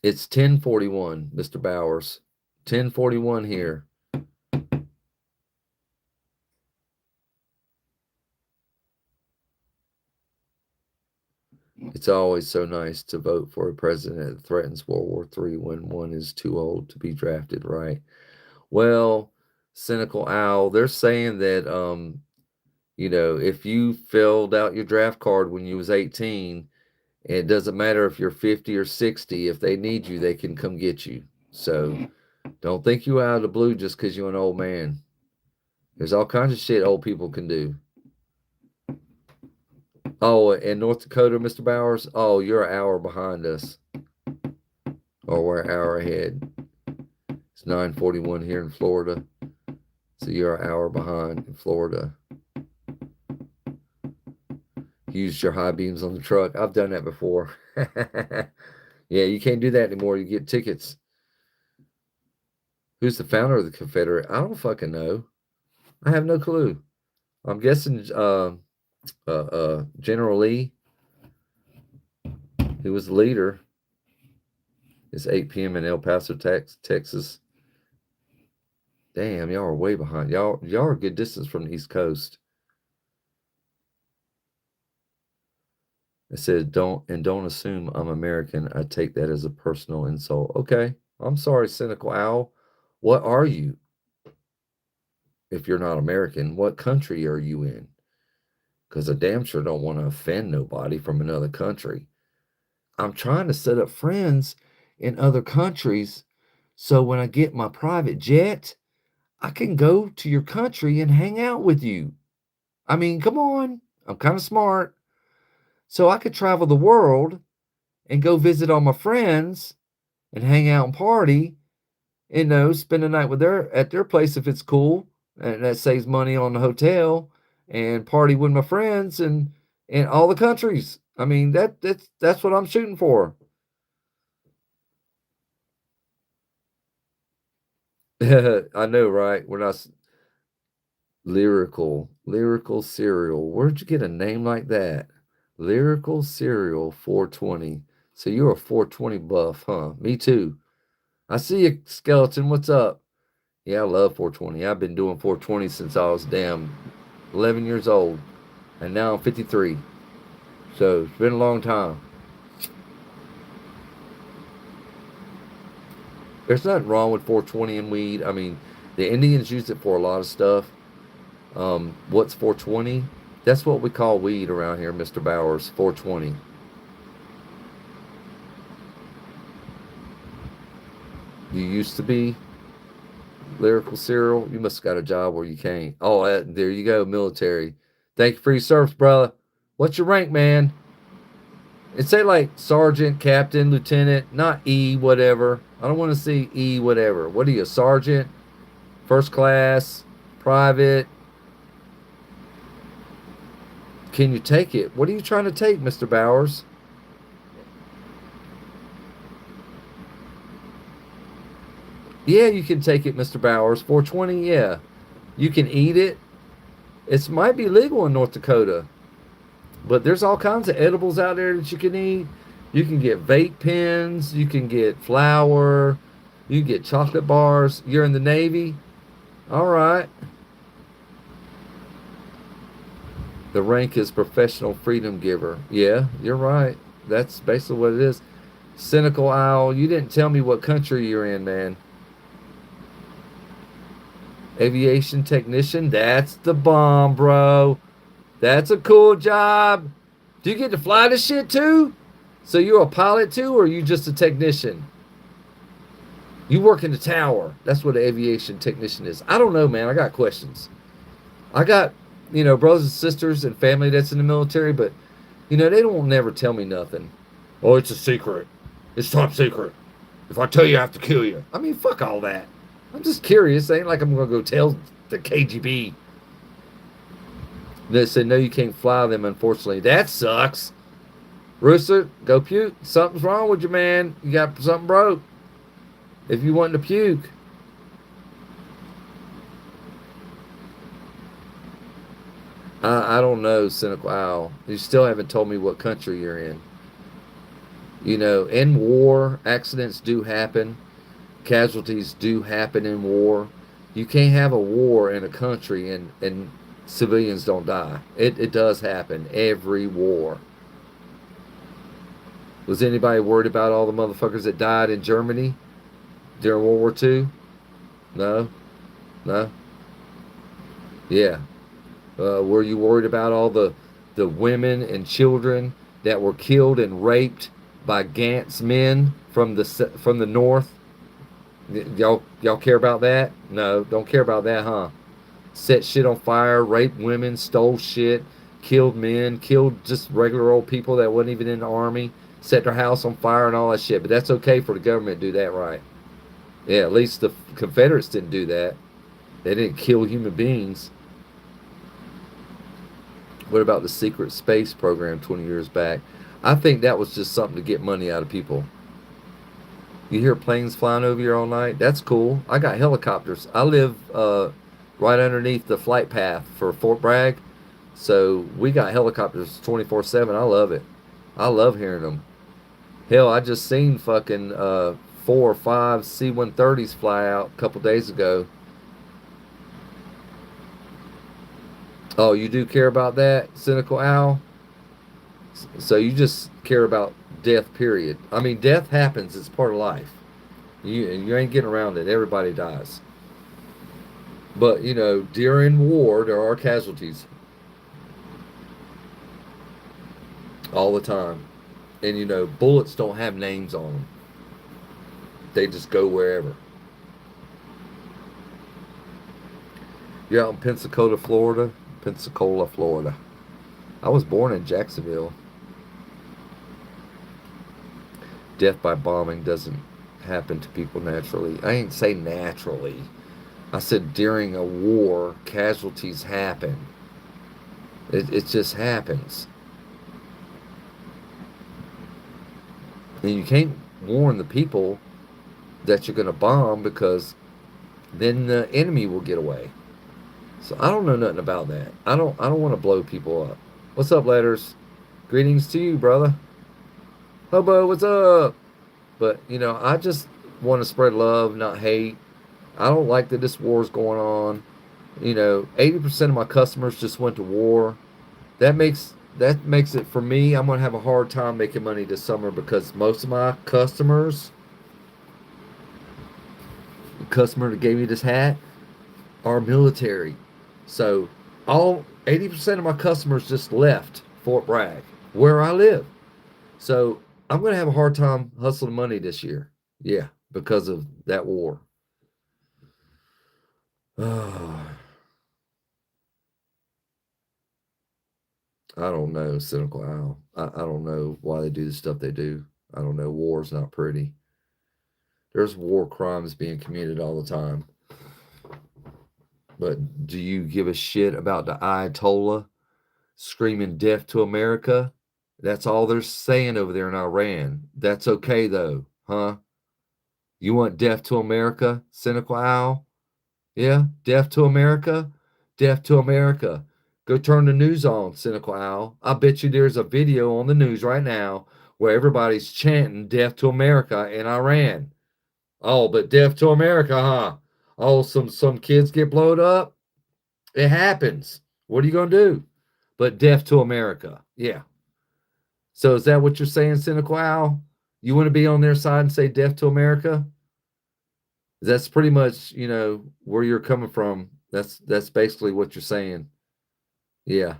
It's 10:41, Mr. Bowers. 10:41 here. It's always so nice to vote for a president that threatens World War III when one is too old to be drafted, right? Well, Cynical Owl, they're saying that if you filled out your draft card when you was 18, it doesn't matter if you're 50 or 60, if they need you, they can come get you. So don't think you out of the blue just because you're an old man. There's all kinds of shit old people can do. Oh, and North Dakota, Mr. Bowers, oh, you're an hour behind us. Or we're an hour ahead. It's 9:41 here in Florida. So you're an hour behind in Florida. Use your high beams on the truck. I've done that before. Yeah, you can't do that anymore. You get tickets. Who's the founder of the Confederate? I don't fucking know. I have no clue. I'm guessing General Lee. He was the leader. It's 8 p.m. in El Paso, Texas. Damn, y'all are way behind. Y'all are a good distance from the East Coast. I said, don't assume I'm American. I take that as a personal insult. Okay. I'm sorry, Cynical Owl. What are you? If you're not American, what country are you in? Because I damn sure don't want to offend nobody from another country. I'm trying to set up friends in other countries. So when I get my private jet, I can go to your country and hang out with you. I mean, come on. I'm kind of smart. So I could travel the world and go visit all my friends and hang out and party, spend the night with at their place if it's cool. And that saves money on the hotel and party with my friends and in all the countries. I mean, that's what I'm shooting for. I know, right? We're not lyrical cereal. Where'd you get a name like that? Lyrical cereal 420. So you're a 420 buff, huh? Me too. I see you, skeleton. What's up? Yeah, I love 420. I've been doing 420 since I was damn 11 years old, and now I'm 53. So it's been a long time. There's nothing wrong with 420 and weed. I mean, the Indians use it for a lot of stuff. What's 420? That's what we call weed around here, Mr. Bowers. 420. You used to be lyrical cereal. You must have got a job where you can't. Oh, there you go, military. Thank you for your service, brother. What's your rank, man? It say like sergeant, captain, lieutenant, not E whatever. I don't want to see E whatever. What are you, sergeant, first class, private? Can you take it? What are you trying to take, Mr. Bowers? Yeah, you can take it, Mr. Bowers. 420, yeah. You can eat it. It might be legal in North Dakota, but there's all kinds of edibles out there that you can eat. You can get vape pens. You can get flour. You can get chocolate bars. You're in the Navy? All right. The rank is professional freedom giver. Yeah, you're right. That's basically what it is. Cynical Owl, you didn't tell me what country you're in, man. Aviation technician, that's the bomb, bro. That's a cool job. Do you get to fly this shit too? So you're a pilot too, or are you just a technician? You work in the tower. That's what an aviation technician is. I don't know, man. I got questions. I got, brothers and sisters and family that's in the military, but, they don't never tell me nothing. Oh, it's a secret. It's top secret. If I tell you, I have to kill you. I mean, fuck all that. I'm just curious. It ain't like I'm going to go tell the KGB. They said, no, you can't fly them, unfortunately. That sucks. Rooster, go puke. Something's wrong with you, man. You got something broke. If you want to puke. I don't know, Cynical Owl. You still haven't told me what country you're in. In war, accidents do happen. Casualties do happen in war. You can't have a war in a country and civilians don't die. It does happen every war. Was anybody worried about all the motherfuckers that died in Germany during World War II? No? No? Yeah. Were you worried about all the women and children that were killed and raped by Gantz men from the north? Y'all care about that? No, don't care about that, huh? Set shit on fire, raped women, stole shit, killed men, killed just regular old people that wasn't even in the army, set their house on fire and all that shit. But that's okay for the government to do that, right? Yeah, at least the Confederates didn't do that. They didn't kill human beings. What about the secret space program 20 years back? I think that was just something to get money out of people. You hear planes flying over here all night? That's cool. I got helicopters. I live right underneath the flight path for Fort Bragg. So we got helicopters 24/7. I love it. I love hearing them. Hell, I just seen fucking 4 or 5 C-130s fly out a couple days ago. Oh, you do care about that, Cynical Owl? So you just care about death, period. I mean, death happens. It's part of life. You ain't getting around it. Everybody dies. But, during war, there are casualties. All the time. And, bullets don't have names on them. They just go wherever. You're out in Pensacola, Florida. Pensacola, Florida. I was born in Jacksonville. Death by bombing doesn't happen to people naturally. I ain't say naturally. I said during a war, casualties happen. It just happens. And you can't warn the people that you're going to bomb because then the enemy will get away. So I don't know nothing about that. I don't want to blow people up. What's up, letters? Greetings to you, brother. Hobo, what's up? But I just want to spread love, not hate. I don't like that this war is going on. 80% of my customers just went to war. That makes it for me. I'm gonna have a hard time making money this summer because most of my customers, the customer that gave me this hat, are military. So all 80% of my customers just left Fort Bragg, where I live. So I'm gonna have a hard time hustling money this year. Yeah, because of that war. I don't know, Cynical Owl. I don't know why they do the stuff they do. I don't know. War's not pretty. There's war crimes being committed all the time. But do you give a shit about the Ayatollah screaming death to America? That's all they're saying over there in Iran. That's okay, though, huh? You want death to America, Cynical Owl? Yeah, death to America? Death to America. Go turn the news on, Cynical Owl. I bet you there's a video on the news right now where everybody's chanting death to America in Iran. Oh, but death to America, huh? Oh, some kids get blown up. It happens. What are you gonna do? But death to America. Yeah. So is that what you're saying, Cynical Owl? You want to be on their side and say death to America? That's pretty much, where you're coming from. That's basically what you're saying. Yeah.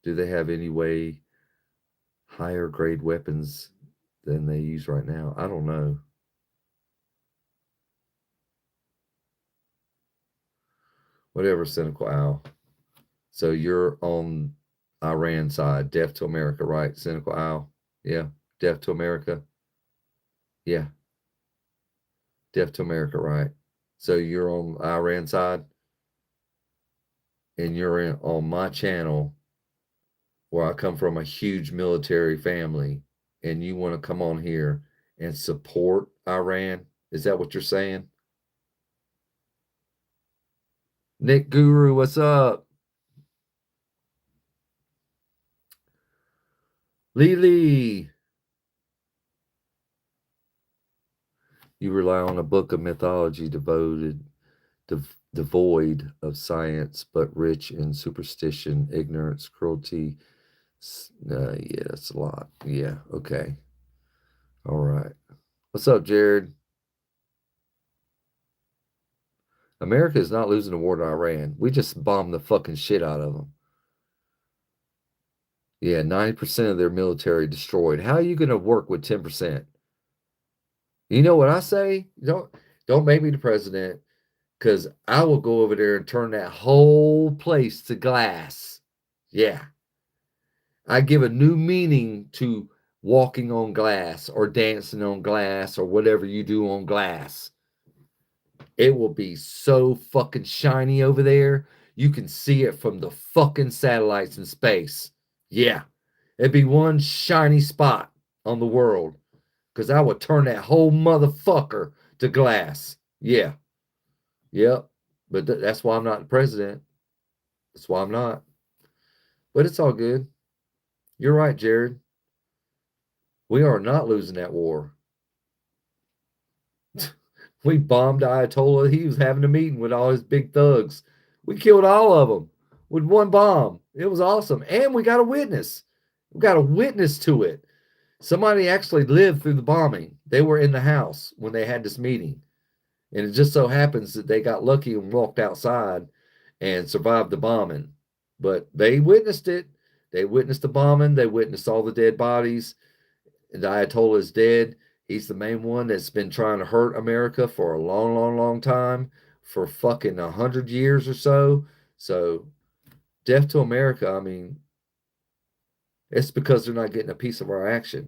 Do they have any way higher grade weapons than they use right now? I don't know. Whatever, Cynical Owl. So you're on Iran side, death to America, right? Cynical Owl. Yeah. Death to America. Yeah. Death to America, right? So you're on Iran side and you're on my channel where I come from a huge military family and you want to come on here and support Iran. Is that what you're saying? Nick Guru, what's up? Lily. You rely on a book of mythology devoid of science, but rich in superstition, ignorance, cruelty. Yeah, that's a lot. Yeah, okay. All right. What's up, Jared? America is not losing the war to Iran. We just bombed the fucking shit out of them. Yeah, 90% of their military destroyed. How are you going to work with 10%? You know what I say? Don't make me the president because I will go over there and turn that whole place to glass. Yeah. I give a new meaning to walking on glass or dancing on glass or whatever you do on glass. It will be so fucking shiny over there. You can see it from the fucking satellites in space. Yeah. It'd be one shiny spot on the world because I would turn that whole motherfucker to glass. Yeah. Yep. But that's why I'm not the president. That's why I'm not. But it's all good. You're right, Jared. We are not losing that war. We bombed Ayatollah. He was having a meeting with all his big thugs. We killed all of them with one bomb. It was awesome. And we got a witness. We got a witness to it. Somebody actually lived through the bombing. They were in the house when they had this meeting. And it just so happens that they got lucky and walked outside and survived the bombing. But they witnessed it. They witnessed the bombing. They witnessed all the dead bodies. The Ayatollah is dead. He's the main one that's been trying to hurt America for a long, long, long time, for fucking 100 years or so. So, death to America. I mean, it's because they're not getting a piece of our action.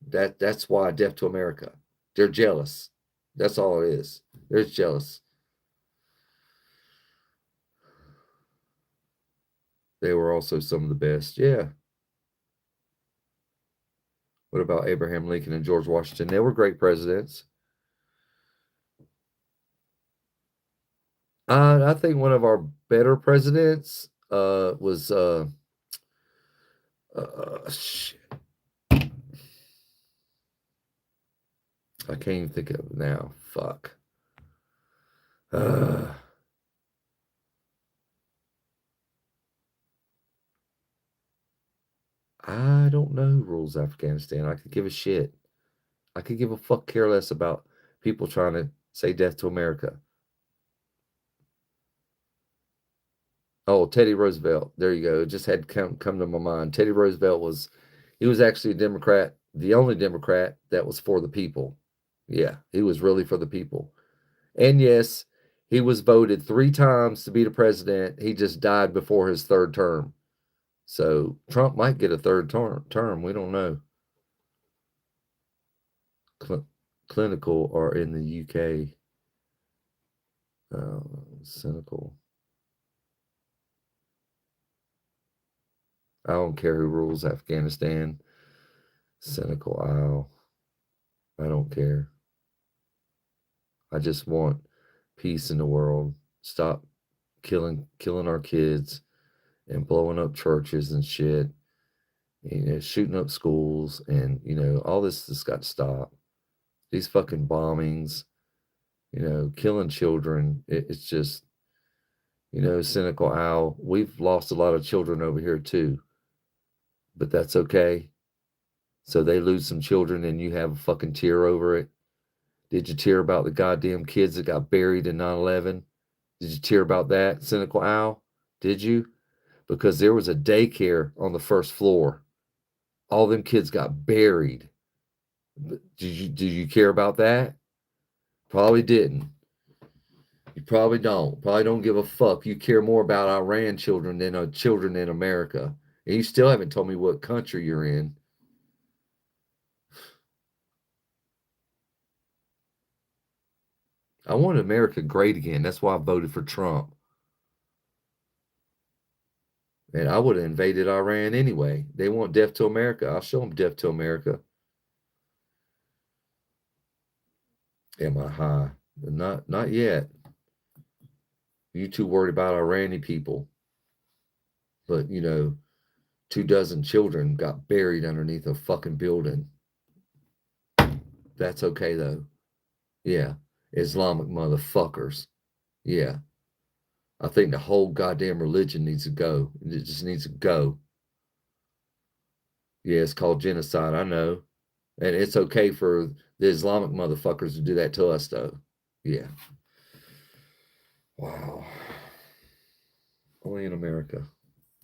That's why death to America. They're jealous. That's all it is. They're jealous. They were also some of the best. Yeah. What about Abraham Lincoln and George Washington? They were great presidents. I think one of our better presidents was shit. I can't even think of it now. Fuck. I don't know who rules Afghanistan. I could give a shit. I could give a fuck care less about people trying to say death to America. Oh, Teddy Roosevelt. There you go. It just had come to my mind. Teddy Roosevelt he was actually a Democrat, the only Democrat that was for the people. Yeah, he was really for the people. And yes, he was voted 3 times to be the president. He just died before his third term. So Trump might get a third term. We don't know. Clinical are in the UK. Cynical. I don't care who rules Afghanistan. Cynical Isle. I don't care. I just want peace in the world. Stop killing our kids and blowing up churches and shit. Shooting up schools, and all this has got to stop. These fucking bombings, killing children. It's just, cynical Al. We've lost a lot of children over here too, but that's okay. So they lose some children and you have a fucking tear over it. Did you tear about the goddamn kids that got buried in 9/11? Did you tear about that, cynical Al? Did you? Because there was a daycare on the first floor. All them kids got buried. Did you care about that? Probably didn't. You probably don't. Probably don't give a fuck. You care more about Iran children than children in America. And you still haven't told me what country you're in. I want America great again. That's why I voted for Trump. And I would have invaded Iran anyway. They want death to America. I'll show them death to America. Am I high? Not yet. You too worried about Iranian people. But 24 children got buried underneath a fucking building. That's okay though. Yeah. Islamic motherfuckers. Yeah. I think the whole goddamn religion needs to go. It just needs to go. Yeah, it's called genocide. I know. And it's okay for the Islamic motherfuckers to do that to us, though. Yeah. Wow. Only in America.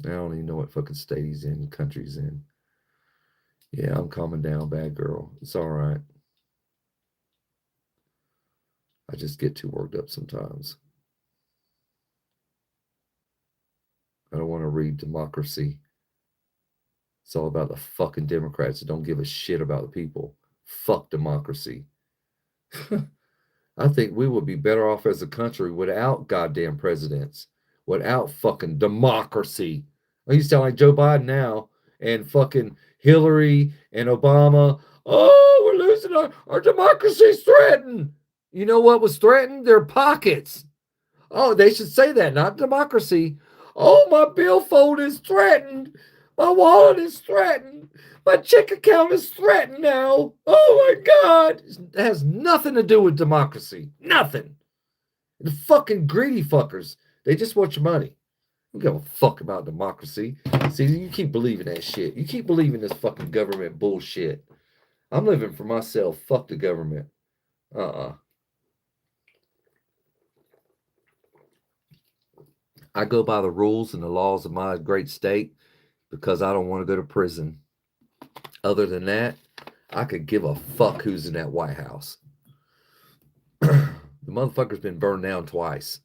I don't even know what fucking state he's in, country he's in. Yeah, I'm calming down, bad girl. It's all right. I just get too worked up sometimes. I don't want to read democracy. It's all about the fucking Democrats that don't give a shit about the people. Fuck democracy. I think we would be better off as a country without goddamn presidents, without fucking democracy. You sound like Joe Biden now and fucking Hillary and Obama. Oh, we're losing our democracy's threatened. You know what was threatened? Their pockets. Oh, they should say that, not democracy. Oh, my billfold is threatened. My wallet is threatened. My check account is threatened now. Oh my God. It has nothing to do with democracy. Nothing. The fucking greedy fuckers. They just want your money. You don't give a fuck about democracy. See, you keep believing that shit. You keep believing this fucking government bullshit. I'm living for myself. Fuck the government. I go by the rules and the laws of my great state. because I don't want to go to prison. Other than that, I could give a fuck who's in that White House. The motherfucker's been burned down twice.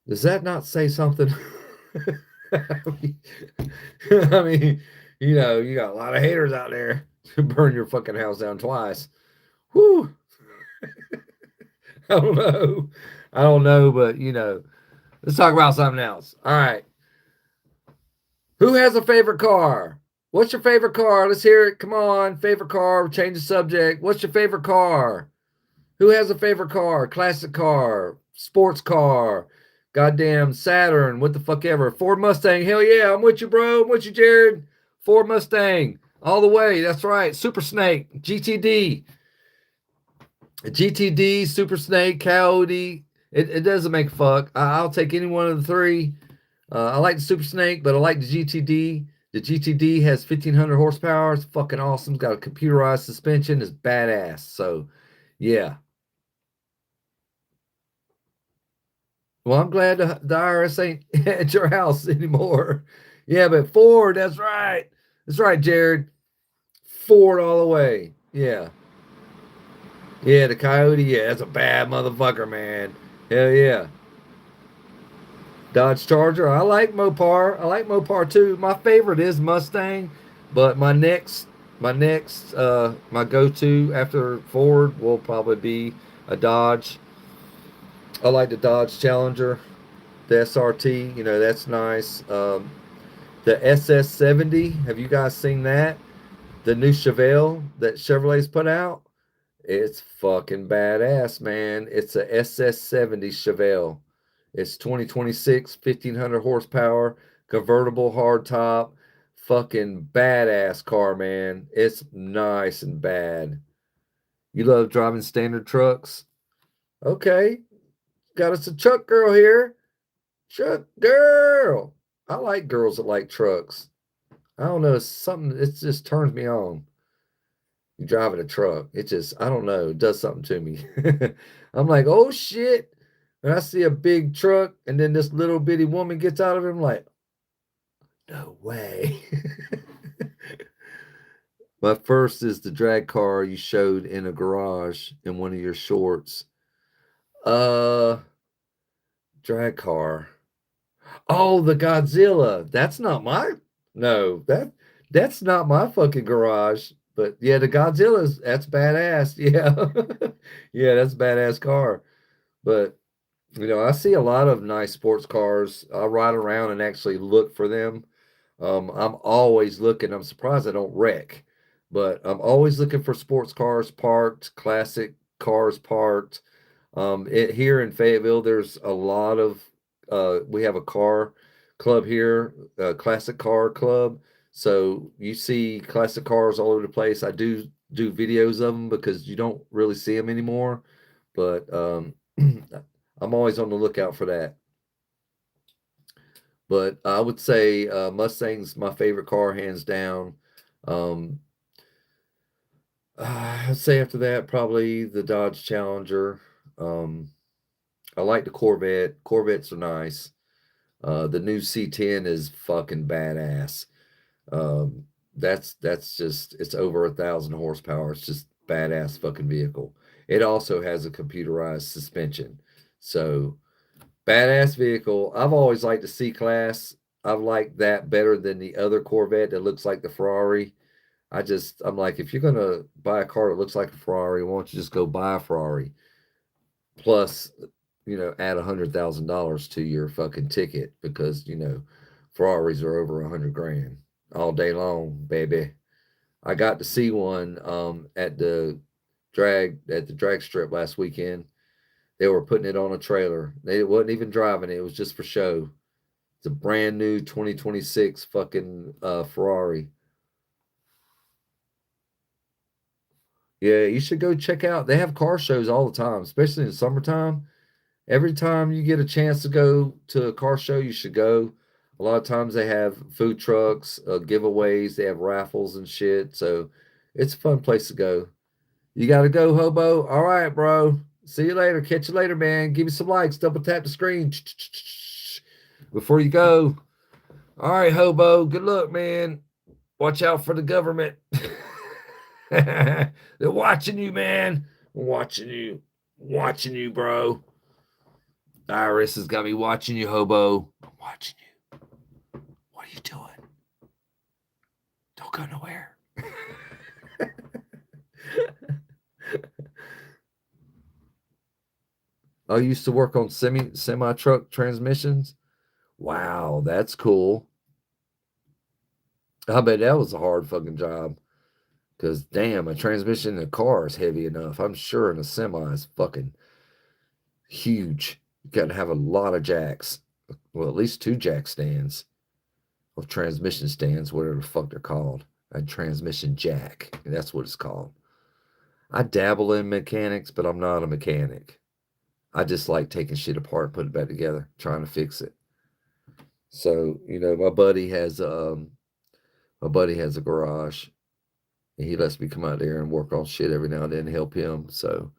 Does that not say something? I mean, you know, you got a lot of haters out there to burn your fucking house down twice. Whew. I don't know. I don't know, but you know, let's talk about something else. All right. Who has a favorite car? What's your favorite car? Let's hear it. Come on. Favorite car. Change the subject. What's your favorite car? Who has a favorite car? Classic car, sports car, goddamn Saturn, what the fuck ever. Ford Mustang. Hell yeah. I'm with you, bro. I'm with you, Jared. Ford Mustang. All the way. That's right. Super Snake. GTD. GTD, Super Snake, Coyote. It doesn't make a fuck. I'll take any one of the three. I like the Super Snake, but I like the GTD. The GTD has 1,500 horsepower. It's fucking awesome. It's got a computerized suspension. It's badass. So, yeah. Well, I'm glad the IRS ain't at your house anymore. Yeah, but Ford, that's right. That's right, Jared. Ford all the way. Yeah. Yeah, the Coyote, yeah, that's a bad motherfucker, man. Hell yeah. Dodge Charger. I like Mopar. I like Mopar too. My favorite is Mustang, but my go-to after Ford will probably be a Dodge. I like the Dodge Challenger, the SRT. You know, that's nice. The SS70. Have you guys seen that? The new Chevelle that Chevrolet's put out. It's fucking badass, man. It's a SS70 Chevelle. It's 2026, 1,500 horsepower, convertible hardtop. Fucking badass car, man. It's nice and bad. You love driving standard trucks? Okay. Got us a truck girl here. Truck girl. I like girls that like trucks. I don't know. It's something, it just turns me on. You driving a truck. It just, I don't know, it does something to me. I'm like, oh shit. And I see a big truck and then this little bitty woman gets out of it. I'm like, no way. My first is the drag car you showed in a garage in one of your shorts. Uh, Drag car. Oh, the Godzilla. That's not my, no, that's not my fucking garage. But yeah, the Godzilla's, that's badass. Yeah. Yeah, that's a badass car. But you know, I see a lot of nice sports cars. I ride around and actually look for them. I'm always looking. I'm surprised I don't wreck, but I'm always looking for sports cars parked, classic cars parked. Here in Fayetteville, there's a lot of. We have a car club here, a classic car club. So you see classic cars all over the place. I do videos of them because you don't really see them anymore. But I'm always on the lookout for that. But I would say Mustang's my favorite car, hands down. Um, I'd say after that, probably the Dodge Challenger. Um, I like the Corvette. Corvettes are nice. The new C10 is fucking badass. Um, that's just it's over 1,000 horsepower. It's just badass fucking vehicle. It also has a computerized suspension. So badass vehicle. I've always liked the C class. I've liked that better than the other Corvette that looks like the Ferrari. I'm like, if you're gonna buy a car that looks like a Ferrari, why don't you just go buy a Ferrari? Plus, you know, add $100,000 to your fucking ticket because you know Ferraris are over 100 grand all day long, baby. I got to see one at the drag strip last weekend. They were putting it on a trailer. They wasn't even driving it. It was just for show. It's a brand new 2026 fucking Ferrari. Yeah, you should go check out. They have car shows all the time, especially in the summertime. Every time you get a chance to go to a car show, you should go. A lot of times they have food trucks, giveaways, they have raffles and shit. So it's a fun place to go. You got to go, Hobo. All right, bro. See you later. Catch you later, man. Give me some likes. Double tap the screen before you go. All right, hobo. Good luck, man. Watch out for the government. They're watching you, man. Watching you. Watching you, bro. Iris has got me watching you, hobo. I'm watching you. What are you doing? Don't go nowhere. I used to work on semi truck transmissions. Wow, that's cool. I bet that was a hard fucking job. Cause damn, a transmission in a car is heavy enough. I'm sure in a semi is fucking huge. You got to have a lot of jacks. Well, at least 2 jack stands or transmission stands, whatever the fuck they're called. A transmission jack. That's what it's called. I dabble in mechanics, but I'm not a mechanic. I just like taking shit apart, putting it back together, trying to fix it. So, my buddy has a garage, and he lets me come out there and work on shit every now and then and help him. So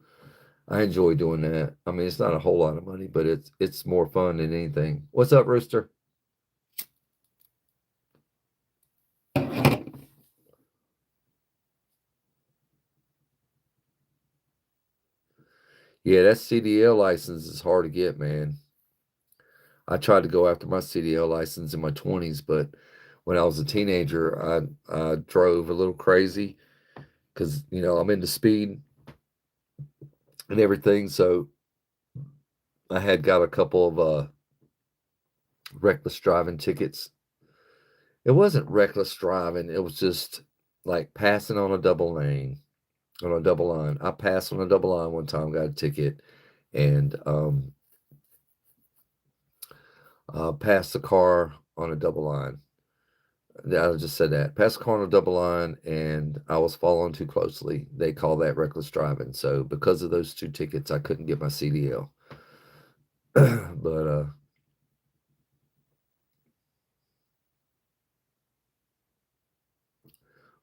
I enjoy doing that. I mean, it's not a whole lot of money, but it's more fun than anything. What's up, Rooster? Yeah, that CDL license is hard to get, man. I tried to go after my CDL license in my 20s, but when I was a teenager, I drove a little crazy because, I'm into speed and everything. So I had got a couple of reckless driving tickets. It wasn't reckless driving, it was just like passing on a double lane, on a double line. I passed on a double line one time, got a ticket, and passed the car on a double line. I just said that. Passed the car on a double line, and I was following too closely. They call that reckless driving. So because of those 2 tickets, I couldn't get my CDL. But well,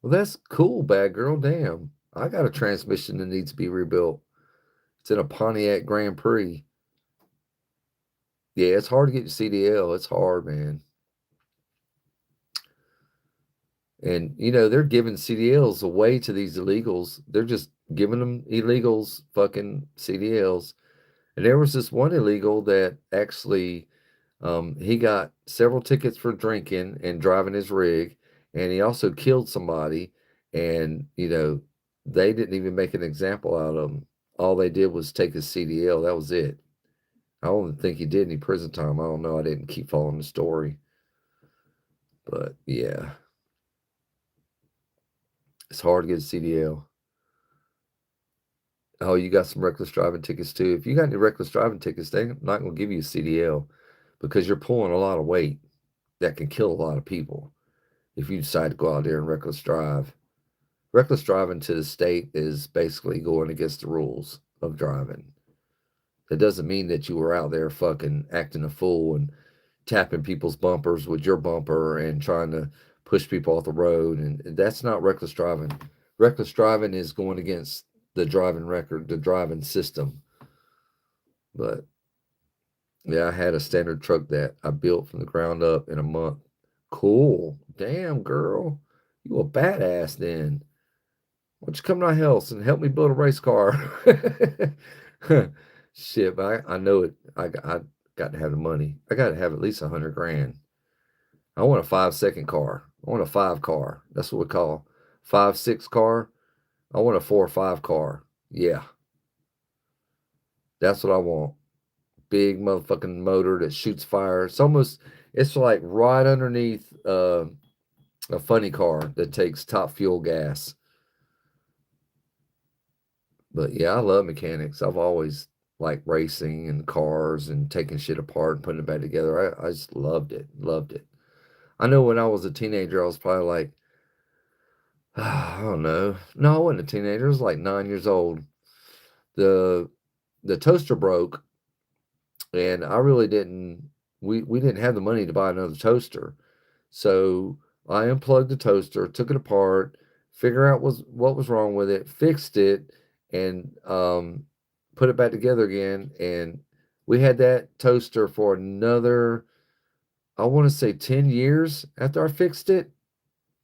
that's cool, bad girl. Damn, I got a transmission that needs to be rebuilt. It's in a Pontiac Grand Prix. Yeah, it's hard to get your CDL. It's hard, man. And they're giving CDLs away to these illegals. They're just giving them illegals fucking CDLs. And there was this one illegal that actually he got several tickets for drinking and driving his rig, and he also killed somebody. And they didn't even make an example out of him. All they did was take his CDL. That was it. I don't think he did any prison time. I don't know. I didn't keep following the story. But yeah, it's hard to get a CDL. Oh, you got some reckless driving tickets too. If you got any reckless driving tickets, they're not going to give you a CDL because you're pulling a lot of weight that can kill a lot of people if you decide to go out there and reckless drive. Reckless driving to the state is basically going against the rules of driving. It doesn't mean that you were out there fucking acting a fool and tapping people's bumpers with your bumper and trying to push people off the road. And that's not reckless driving. Reckless driving is going against the driving record, the driving system. But yeah, I had a standard truck that I built from the ground up in a month. Cool. Damn, girl. You a badass then. Why don't you come to my house and help me build a race car? Shit, but I know it. I got to have the money. I got to have at least 100 grand. I want a 5-second car. I want a 5 car. That's what we call 5-6 car. I want a 4 or 5 car. Yeah, that's what I want. Big motherfucking motor that shoots fire. It's like right underneath a funny car that takes top fuel gas. But yeah, I love mechanics. I've always liked racing and cars and taking shit apart and putting it back together. I just loved it. Loved it. I know when I was a teenager, I was probably like, I don't know. No, I wasn't a teenager. I was like 9 years old. The the toaster broke, and I really didn't. We didn't have the money to buy another toaster, so I unplugged the toaster, took it apart, figure out what was wrong with it, fixed it, and put it back together again. And we had that toaster for another I want to say 10 years after I fixed it.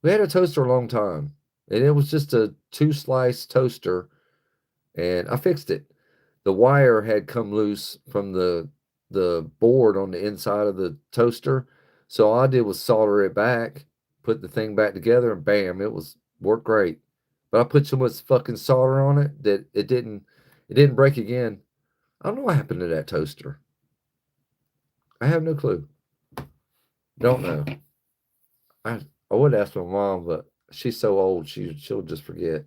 We had a toaster a long time, and it was just a 2-slice toaster, and I fixed it. The wire had come loose from the board on the inside of the toaster, so all I did was solder it back, put the thing back together, and bam, it was worked great. But I put so much fucking solder on it that it didn't break again. I don't know what happened to that toaster. I have no clue. Don't know. I would ask my mom, but she's so old she'll just forget.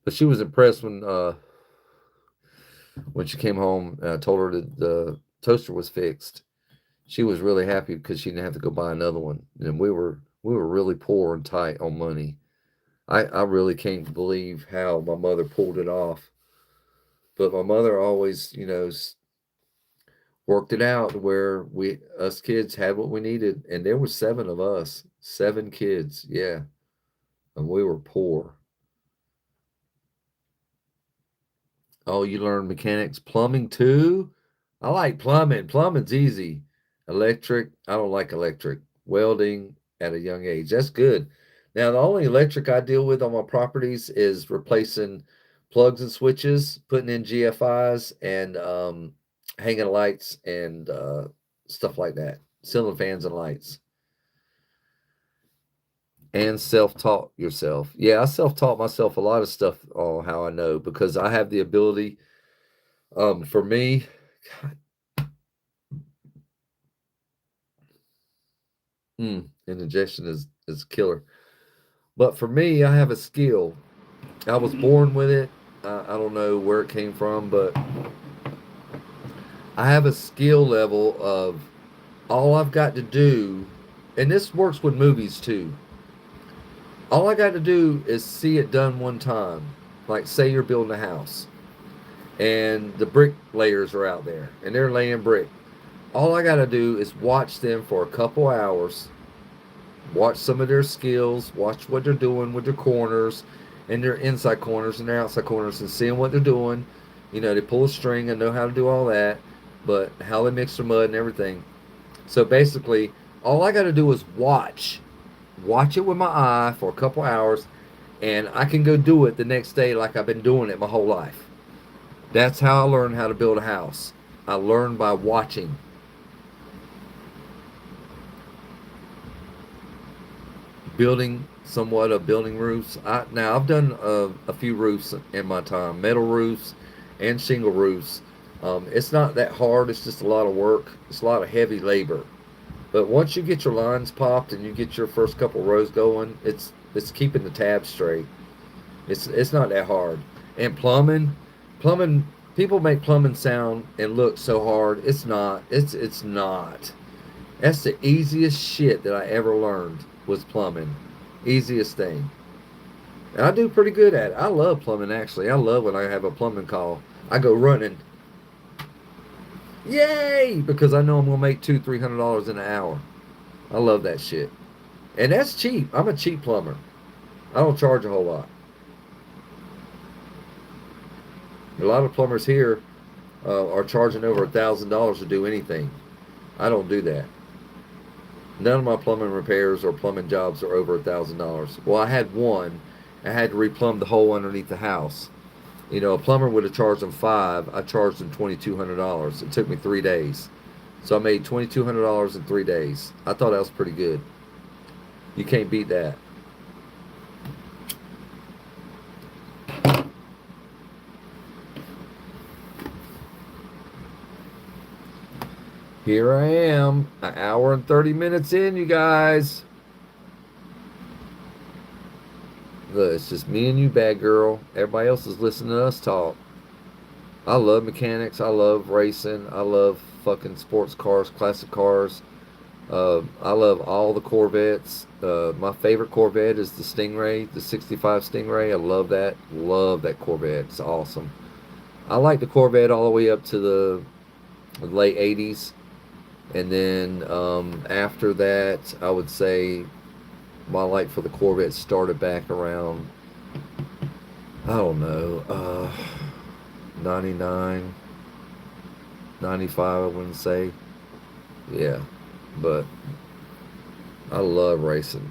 But she was impressed when she came home and I told her that the toaster was fixed. She was really happy because she didn't have to go buy another one. And we were really poor and tight on money. I really can't believe how my mother pulled it off. But my mother always, worked it out where us kids had what we needed, and there were 7 of us, 7 kids, yeah, and we were poor. Oh, you learned mechanics, plumbing too? I like plumbing. Plumbing's easy. Electric, I don't like electric. Welding at a young age, that's good. Now, the only electric I deal with on my properties is replacing plugs and switches, putting in GFIs, and hanging lights and stuff like that, ceiling fans and lights. And self-taught yourself. Yeah, I self-taught myself a lot of stuff on how I know because I have the ability. For me, God, indigestion is killer. But for me, I have a skill. I was born with it. I don't know where it came from, but I have a skill level of all I've got to do, and this works with movies too. All I got to do is see it done one time. Like, say you're building a house, and the bricklayers are out there, and they're laying brick. All I got to do is watch them for a couple hours, watch some of their skills, watch what they're doing with their corners, and their inside corners and their outside corners, and seeing what they're doing. They pull a string and know how to do all that, but how they mix their mud and everything. So basically, all I got to do is watch it with my eye for a couple hours, and I can go do it the next day like I've been doing it my whole life. That's how I learned how to build a house. I learned by watching. Building somewhat of building roofs. Now I've done a few roofs in my time, metal roofs and shingle roofs. It's not that hard. It's just a lot of work. It's a lot of heavy labor. But once you get your lines popped and you get your first couple rows going, it's keeping the tabs straight. It's not that hard. And plumbing, people make plumbing sound and look so hard. It's not. It's not. That's the easiest shit that I ever learned was plumbing. Easiest thing. And I do pretty good at it. I love plumbing actually. I love when I have a plumbing call. I go running. Yay! Because I know I'm gonna make $200-300 in an hour. I love that shit. And that's cheap. I'm a cheap plumber. I don't charge a whole lot. A lot of plumbers here are charging over $1,000 to do anything. I don't do that. None of my plumbing repairs or plumbing jobs are over $1,000. Well, I had one. I had to replumb the hole underneath the house. A plumber would have charged them five. I charged them $2,200. It took me 3 days, so I made $2,200 in 3 days. I thought that was pretty good. You can't beat that. Here I am, an hour and 30 minutes in, you guys. Look, it's just me and you, bad girl. Everybody else is listening to us talk. I love mechanics. I love racing. I love fucking sports cars, classic cars. I love all the Corvettes. My favorite Corvette is the Stingray, the 65 Stingray. I love that. Love that Corvette. It's awesome. I like the Corvette all the way up to the late 80s. And then after that, I would say my like for the Corvette started back around, I don't know, 99, 95, I wouldn't say. Yeah, but I love racing.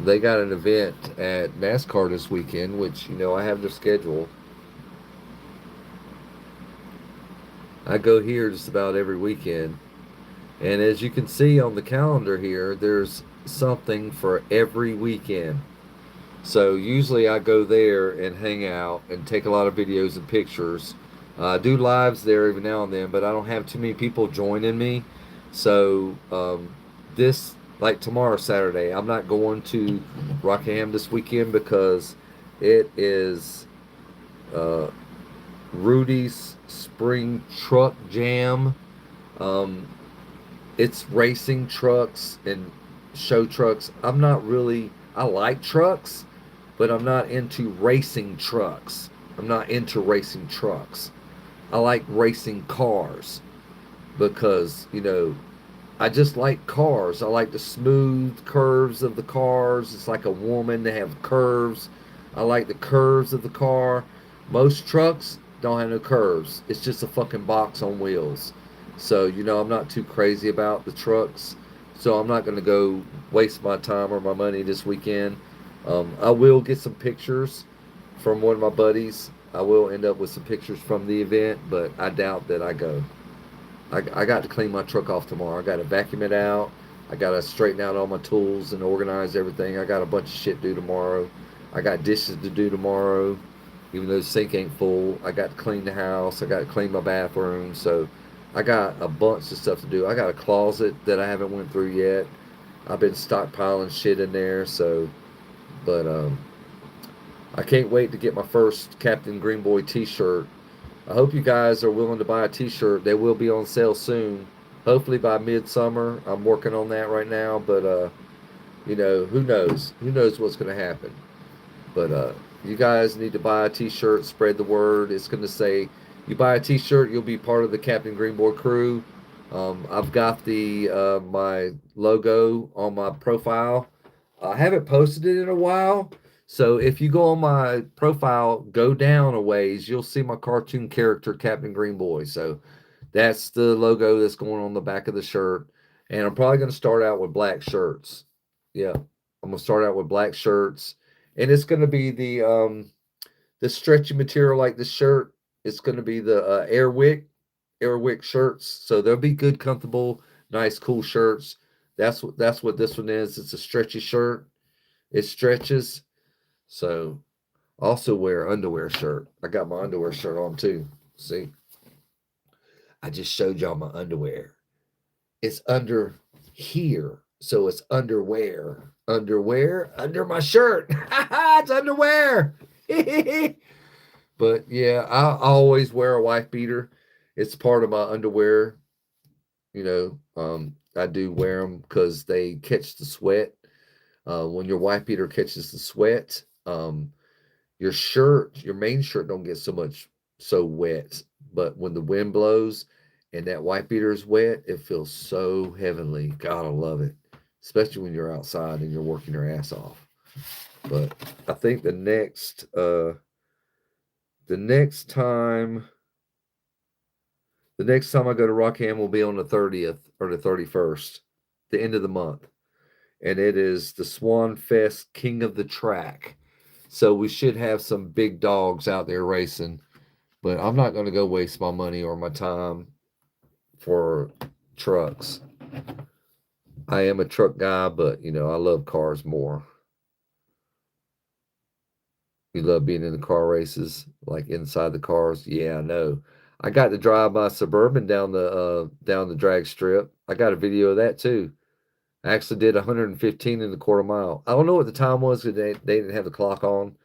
They got an event at NASCAR this weekend, which, I have their schedule. I go here just about every weekend. And as you can see on the calendar here, there's something for every weekend. So usually I go there and hang out and take a lot of videos and pictures. I do lives there every now and then, but I don't have too many people joining me. So this, like tomorrow, Saturday, I'm not going to Rockingham this weekend because it is uh, Rudy's Spring Truck Jam. Um, it's racing trucks and show trucks. I like trucks, but I'm not into racing trucks. I'm not into racing trucks. I like racing cars because, I just like cars. I like the smooth curves of the cars. It's like a woman. They have curves. I like the curves of the car. Most trucks don't have no curves. It's just a fucking box on wheels. So, I'm not too crazy about the trucks. So I'm not going to go waste my time or my money this weekend. I will get some pictures from one of my buddies. I will end up with some pictures from the event, but I doubt that I go. I got to clean my truck off tomorrow. I got to vacuum it out. I got to straighten out all my tools and organize everything. I got a bunch of shit due tomorrow. I got dishes to do tomorrow, even though the sink ain't full. I got to clean the house. I got to clean my bathroom. So I got a bunch of stuff to do. I got a closet that I haven't went through yet. I've been stockpiling shit in there. So, but I can't wait to get my first Captain Greenboy T-shirt. I hope you guys are willing to buy a T-shirt. They will be on sale soon. Hopefully by midsummer. I'm working on that right now, but who knows? Who knows what's going to happen? But you guys need to buy a T-shirt. Spread the word. It's going to say, you buy a T-shirt, you'll be part of the Captain Greenboy crew. I've got the my logo on my profile. I haven't posted it in a while. So if you go on my profile, go down a ways, you'll see my cartoon character, Captain Greenboy. So that's the logo that's going on the back of the shirt. And I'm probably going to start out with black shirts. Yeah, I'm going to start out with black shirts. And it's going to be the stretchy material like the shirt. It's going to be the Airwick shirts. So they'll be good, comfortable, nice, cool shirts. That's what this one is. It's a stretchy shirt. It stretches. So also wear underwear shirt. I got my underwear shirt on too. See, I just showed y'all my underwear. It's under here, so it's underwear. Underwear under my shirt. It's underwear. But yeah, I always wear a wife beater. It's part of my underwear. I do wear them because they catch the sweat. When your wife beater catches the sweat, your main shirt don't get so wet. But when the wind blows and that white beater is wet, it feels so heavenly. God, I love it. Especially when you're outside and you're working your ass off. But I think the next time I go to Rockham will be on the 30th or the 31st, the end of the month. And it is the Swan Fest King of the Track. So we should have some big dogs out there racing. But I'm not going to go waste my money or my time for trucks. I am a truck guy, but I love cars more. You love being in the car races, like inside the cars. Yeah, I know. I got to drive my Suburban down the drag strip. I got a video of that too. I actually did 115 in the quarter mile. I don't know what the time was because they didn't have the clock on.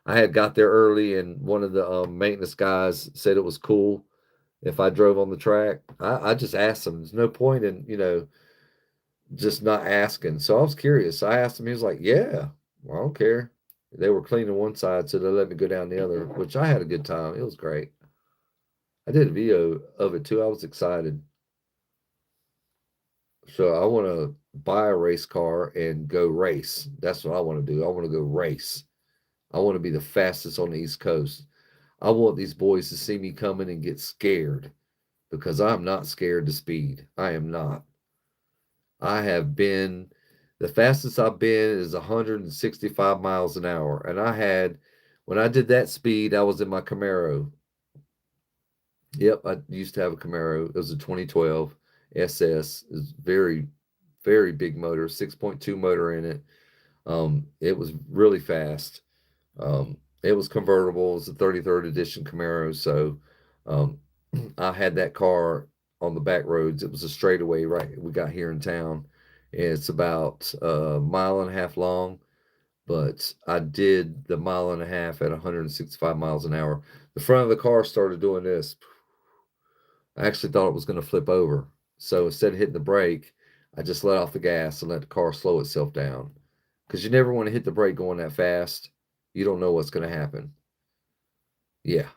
I had got there early, and one of the maintenance guys said it was cool if I drove on the track. I just asked him. There's no point in just not asking. So I was curious. I asked him. He was like, "Yeah, well, I don't care." They were cleaning one side, so they let me go down the other, which I had a good time. It was great. I did a video of it too. I was excited. So I want to buy a race car and go race. That's what I want to do. I want to go race. I want to be the fastest on the East Coast. I want these boys to see me coming and get scared because I'm not scared to speed. I am not. I have been, the fastest I've been is 165 miles an hour. And when I did that speed, I was in my Camaro. Yep, I used to have a Camaro. It was a 2012 SS. It was very, very big motor, 6.2 motor in it. It was really fast. It was convertible. It was a 33rd edition Camaro. So um, I had that car on the back roads. It was a straightaway right we got here in town. It's about a mile and a half long, but I did the mile and a half at 165 miles an hour. The front of the car started doing this. I actually thought it was going to flip over. So instead of hitting the brake, I just let off the gas and let the car slow itself down. Because you never want to hit the brake going that fast. You don't know what's going to happen. Yeah,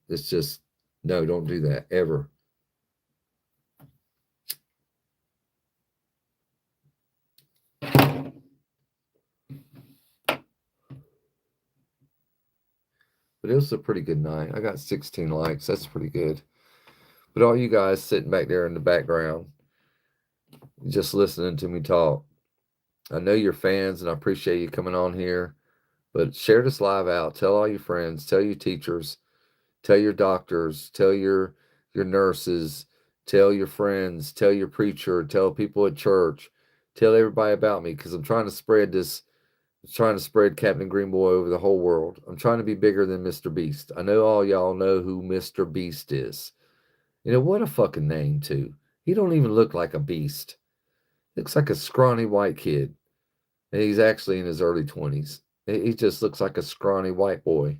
it's just, no, don't do that ever. But it was a pretty good night. I got 16 likes. That's pretty good. But all you guys sitting back there in the background, just listening to me talk, I know you're fans and I appreciate you coming on here. But share this live out. Tell all your friends, tell your teachers, tell your doctors, tell your nurses, tell your friends, tell your preacher, tell people at church, tell everybody about me because I'm trying to spread this. I'm trying to spread Captain Greenboy over the whole world. I'm trying to be bigger than Mr. Beast. I know all y'all know who Mr. Beast is. You know what a fucking name too. He don't even look like a beast. Looks like a scrawny white kid. And he's actually in his early 20s. He just looks like a scrawny white boy.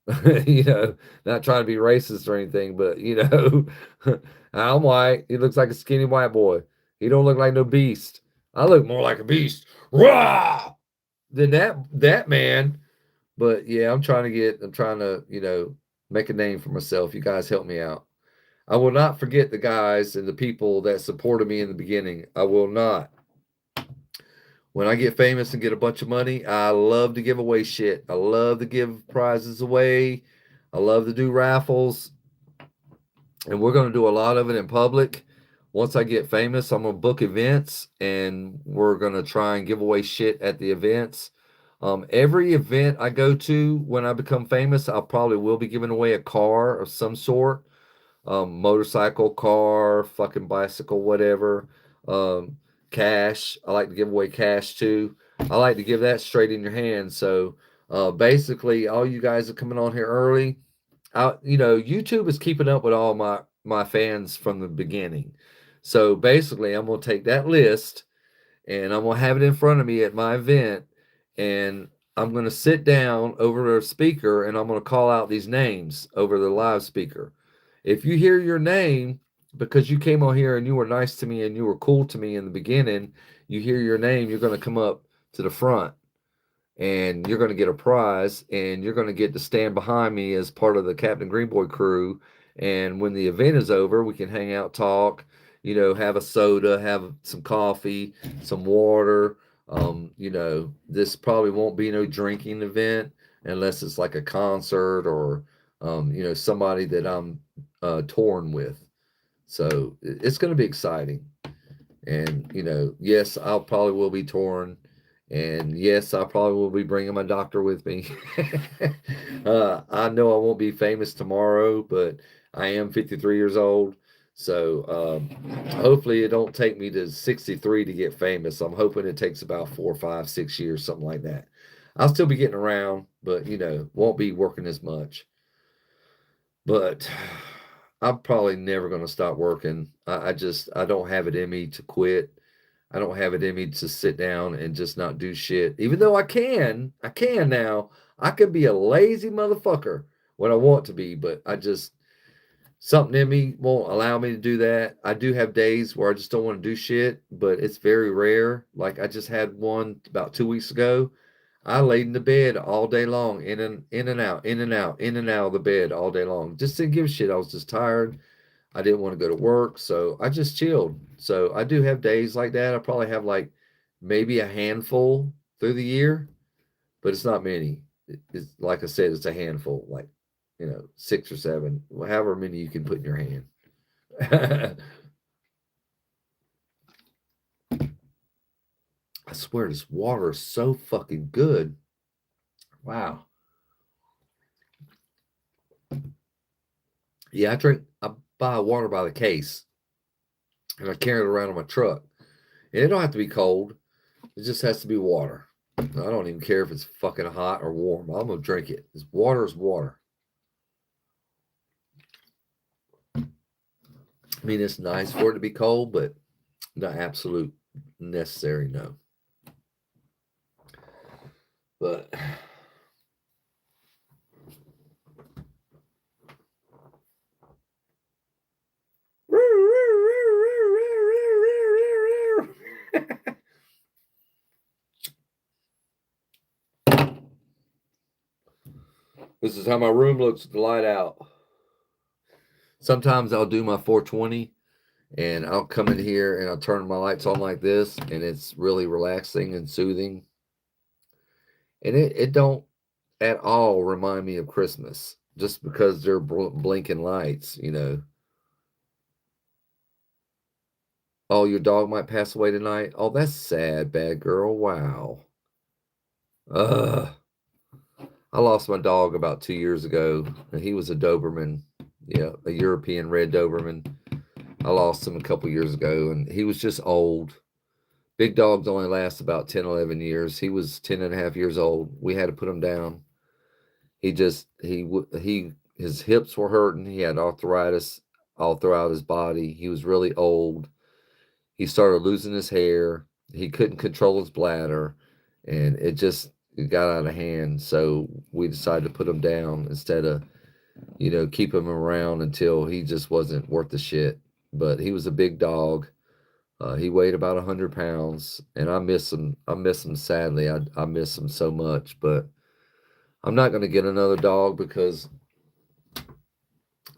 Not trying to be racist or anything, but I'm white. He looks like a skinny white boy. He don't look like no beast. I look more like a beast. Rah! Than that man. But yeah, I'm trying to, make a name for myself. You guys help me out. I will not forget the guys and the people that supported me in the beginning. I will not. When I get famous and get a bunch of money, I love to give away shit. I love to give prizes away. I love to do raffles. And we're going to do a lot of it in public. Once I get famous, I'm going to book events and we're going to try and give away shit at the events. Every event I go to when I become famous, I probably will be giving away a car of some sort. Motorcycle, car, fucking bicycle, whatever. Cash. I like to give away cash too. I like to give that straight in your hand. So basically, all you guys are coming on here early. YouTube is keeping up with all my fans from the beginning. So basically, I'm gonna take that list and I'm gonna have it in front of me at my event, and I'm gonna sit down over a speaker and I'm gonna call out these names over the live speaker. If you hear your name because you came on here and you were nice to me and you were cool to me in the beginning, you hear your name, you're gonna come up to the front and you're going to get a prize and you're going to get to stand behind me as part of the Captain Greenboy crew. And when the event is over, we can hang out, talk, have a soda, have some coffee, some water. This probably won't be no drinking event unless it's like a concert or, somebody that I'm touring with. So it's going to be exciting. And, yes, I'll probably will be touring. And yes, I probably will be bringing my doctor with me. I know I won't be famous tomorrow, but I am 53 years old. So hopefully it don't take me to 63 to get famous. I'm hoping it takes about 4, 5, 6 years, something like that. I'll still be getting around, but won't be working as much. But I'm probably never going to stop working. I don't have it in me to quit. I don't have it in me to sit down and just not do shit. Even though I can now. I can be a lazy motherfucker when I want to be, but something in me won't allow me to do that. I do have days where I just don't want to do shit, but it's very rare. Like I just had one about 2 weeks ago. I laid in the bed all day long, in and out, in and out, in and out of the bed all day long. Just didn't give a shit. I was just tired. I didn't want to go to work, so I just chilled. So I do have days like that. I probably have like maybe a handful through the year, but it's not many. It's like I said, it's a handful. Like 6 or 7, however many you can put in your hand. I swear this water is so fucking good. Wow. Yeah, I buy water by the case and I carry it around in my truck. And it don't have to be cold. It just has to be water. I don't even care if it's fucking hot or warm. I'm going to drink it. This water is water. I mean, it's nice for it to be cold, but not absolute necessary, no. But this is how my room looks with the light out. Sometimes I'll do my 420 and I'll come in here and I'll turn my lights on like this, and it's really relaxing and soothing. And it don't at all remind me of Christmas just because they're blinking lights, Oh, your dog might pass away tonight. Oh, that's sad, bad girl. Wow. Ugh. I lost my dog about 2 years ago, and he was a Doberman. Yeah, a European red Doberman. I lost him a couple years ago, and he was just old. Big dogs only last about 10, 11 years. He was 10 and a half years old. We had to put him down. His hips were hurting. He had arthritis all throughout his body. He was really old. He started losing his hair. He couldn't control his bladder, and it got out of hand. So we decided to put him down instead of, keep him around until he just wasn't worth the shit. But he was a big dog. He weighed about 100 pounds, and I miss him. I miss him sadly. I miss him so much, but I'm not going to get another dog because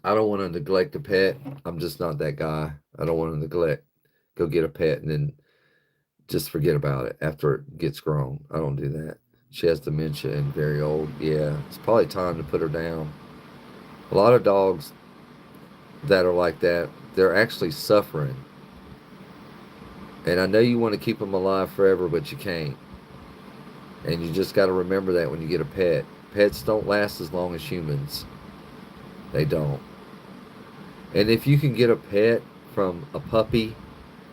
I don't want to neglect a pet. I'm just not that guy. I don't want to go get a pet and then just forget about it after it gets grown. I don't do that. She has dementia and very old. Yeah, it's probably time to put her down. A lot of dogs that are like that, they're actually suffering. And I know you want to keep them alive forever, but you can't. And you just got to remember that when you get a pet. Pets don't last as long as humans. They don't. And if you can get a pet from a puppy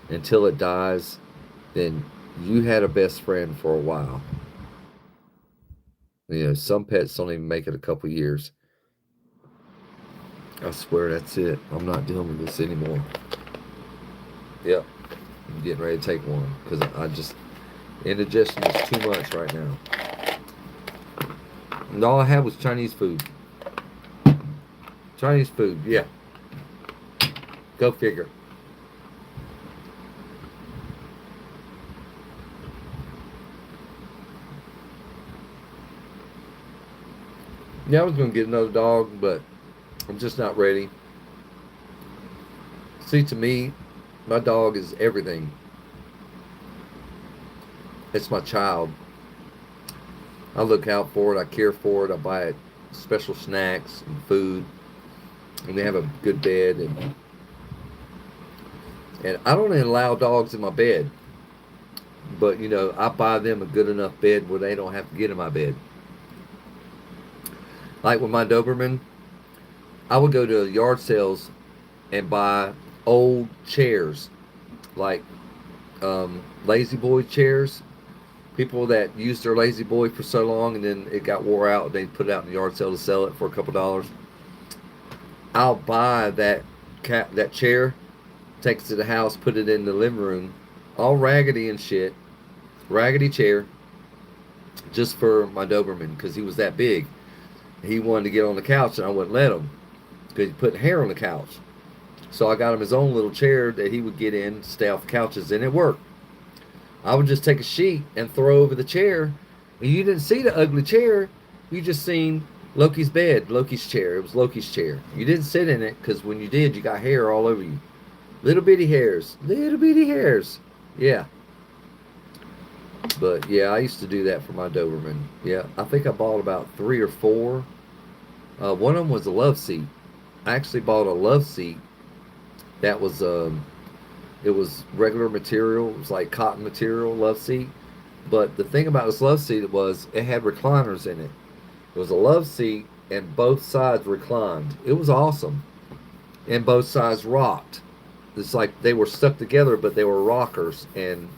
until it dies, then you had a best friend for a while. Some pets don't even make it a couple years. I swear that's it. I'm not dealing with this anymore. Yep. I'm getting ready to take one because indigestion is too much right now. And all I had was Chinese food. Chinese food, yeah. Go figure. Yeah, I was going to get another dog, but I'm just not ready. See, to me, my dog is everything. It's my child. I look out for it. I care for it. I buy it special snacks and food. And they have a good bed. And I don't allow dogs in my bed. But, I buy them a good enough bed where they don't have to get in my bed. Like with my Doberman, I would go to yard sales and buy old chairs, like Lazy Boy chairs. People that used their Lazy Boy for so long and then it got wore out, they put it out in the yard sale to sell it for a couple dollars. I'll buy that chair, take it to the house, put it in the living room, all raggedy and shit, raggedy chair, just for my Doberman because he was that big. He wanted to get on the couch and I wouldn't let him because he put hair on the couch. So I got him his own little chair that he would get in, stay off the couches, and it worked. I would just take a sheet and throw over the chair. And you didn't see the ugly chair. You just seen Loki's bed, Loki's chair. It was Loki's chair. You didn't sit in it because when you did, you got hair all over you. Little bitty hairs. Little bitty hairs. Yeah. But yeah, I used to do that for my Doberman. Yeah, I think I bought about 3 or 4 One of them was a love seat. I actually bought a love seat that was it was regular material. It was like cotton material love seat. But the thing about this love seat was it had recliners in it. It was a love seat and both sides reclined. It was awesome. And both sides rocked. It's like they were stuck together, but they were rockers and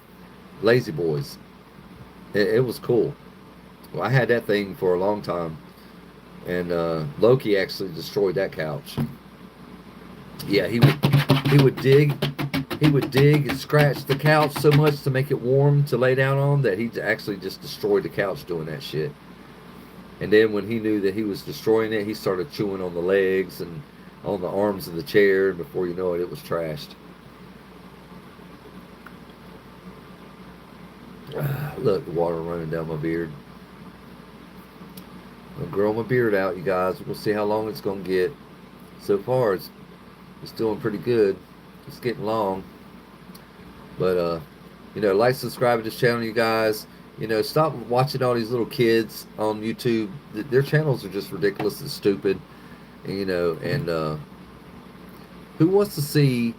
lazy boys. It was cool. Well, I had that thing for a long time, and Loki actually destroyed that couch. Yeah, he would dig and scratch the couch so much to make it warm to lay down on that he actually just destroyed the couch doing that shit. And then when he knew that he was destroying it, he started chewing on the legs and on the arms of the chair, and before you know it, it was trashed. Look, the water running down my beard. I'll grow my beard out, you guys. We'll see how long it's gonna get. So far, it's doing pretty good. It's getting long, but like, subscribe to this channel, you guys. Stop watching all these little kids on YouTube. Their channels are just ridiculous and stupid. And who wants to see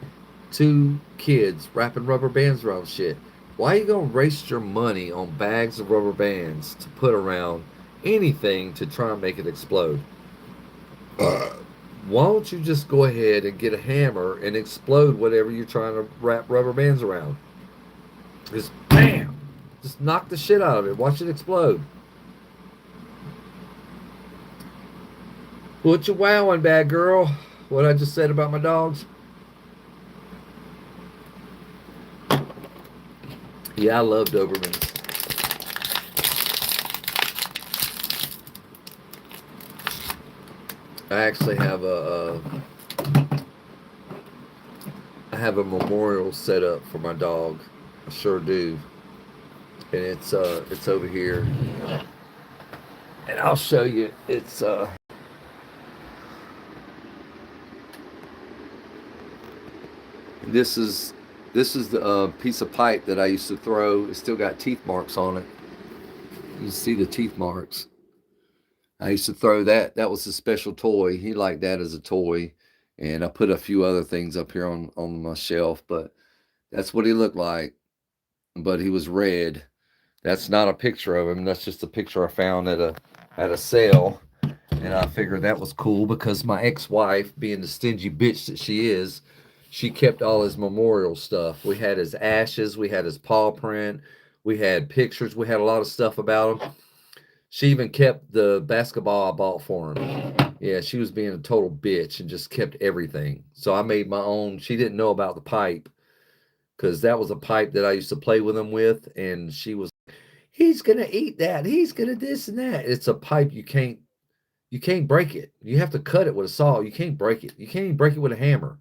two kids wrapping rubber bands around shit? Why are you gonna waste your money on bags of rubber bands to put around anything to try and make it explode? Why don't you just go ahead and get a hammer and explode whatever you're trying to wrap rubber bands around? Just bam! Just knock the shit out of it. Watch it explode. What you wowing, bad girl? What I just said about my dogs? Yeah, I love Dobermans. I actually have I have a memorial set up for my dog. I sure do. And it's over here. And I'll show you. This is the piece of pipe that I used to throw. It's still got teeth marks on it. You see the teeth marks. I used to throw that. That was a special toy. He liked that as a toy. And I put a few other things up here on my shelf, but that's what he looked like. But he was red. That's not a picture of him. That's just a picture I found at a sale. And I figured that was cool because my ex-wife, being the stingy bitch that she is, she kept all his memorial stuff. We had his ashes, we had his paw print, we had pictures, we had a lot of stuff about him. She even kept the basketball I bought for him. Yeah, she was being a total bitch and just kept everything. So I made my own. She didn't know about the pipe because that was a pipe that I used to play with him with, and she was, he's gonna eat that. He's gonna this and that. It's a pipe you can't break it. You have to cut it with a saw. You can't break it. You can't even break it with a hammer.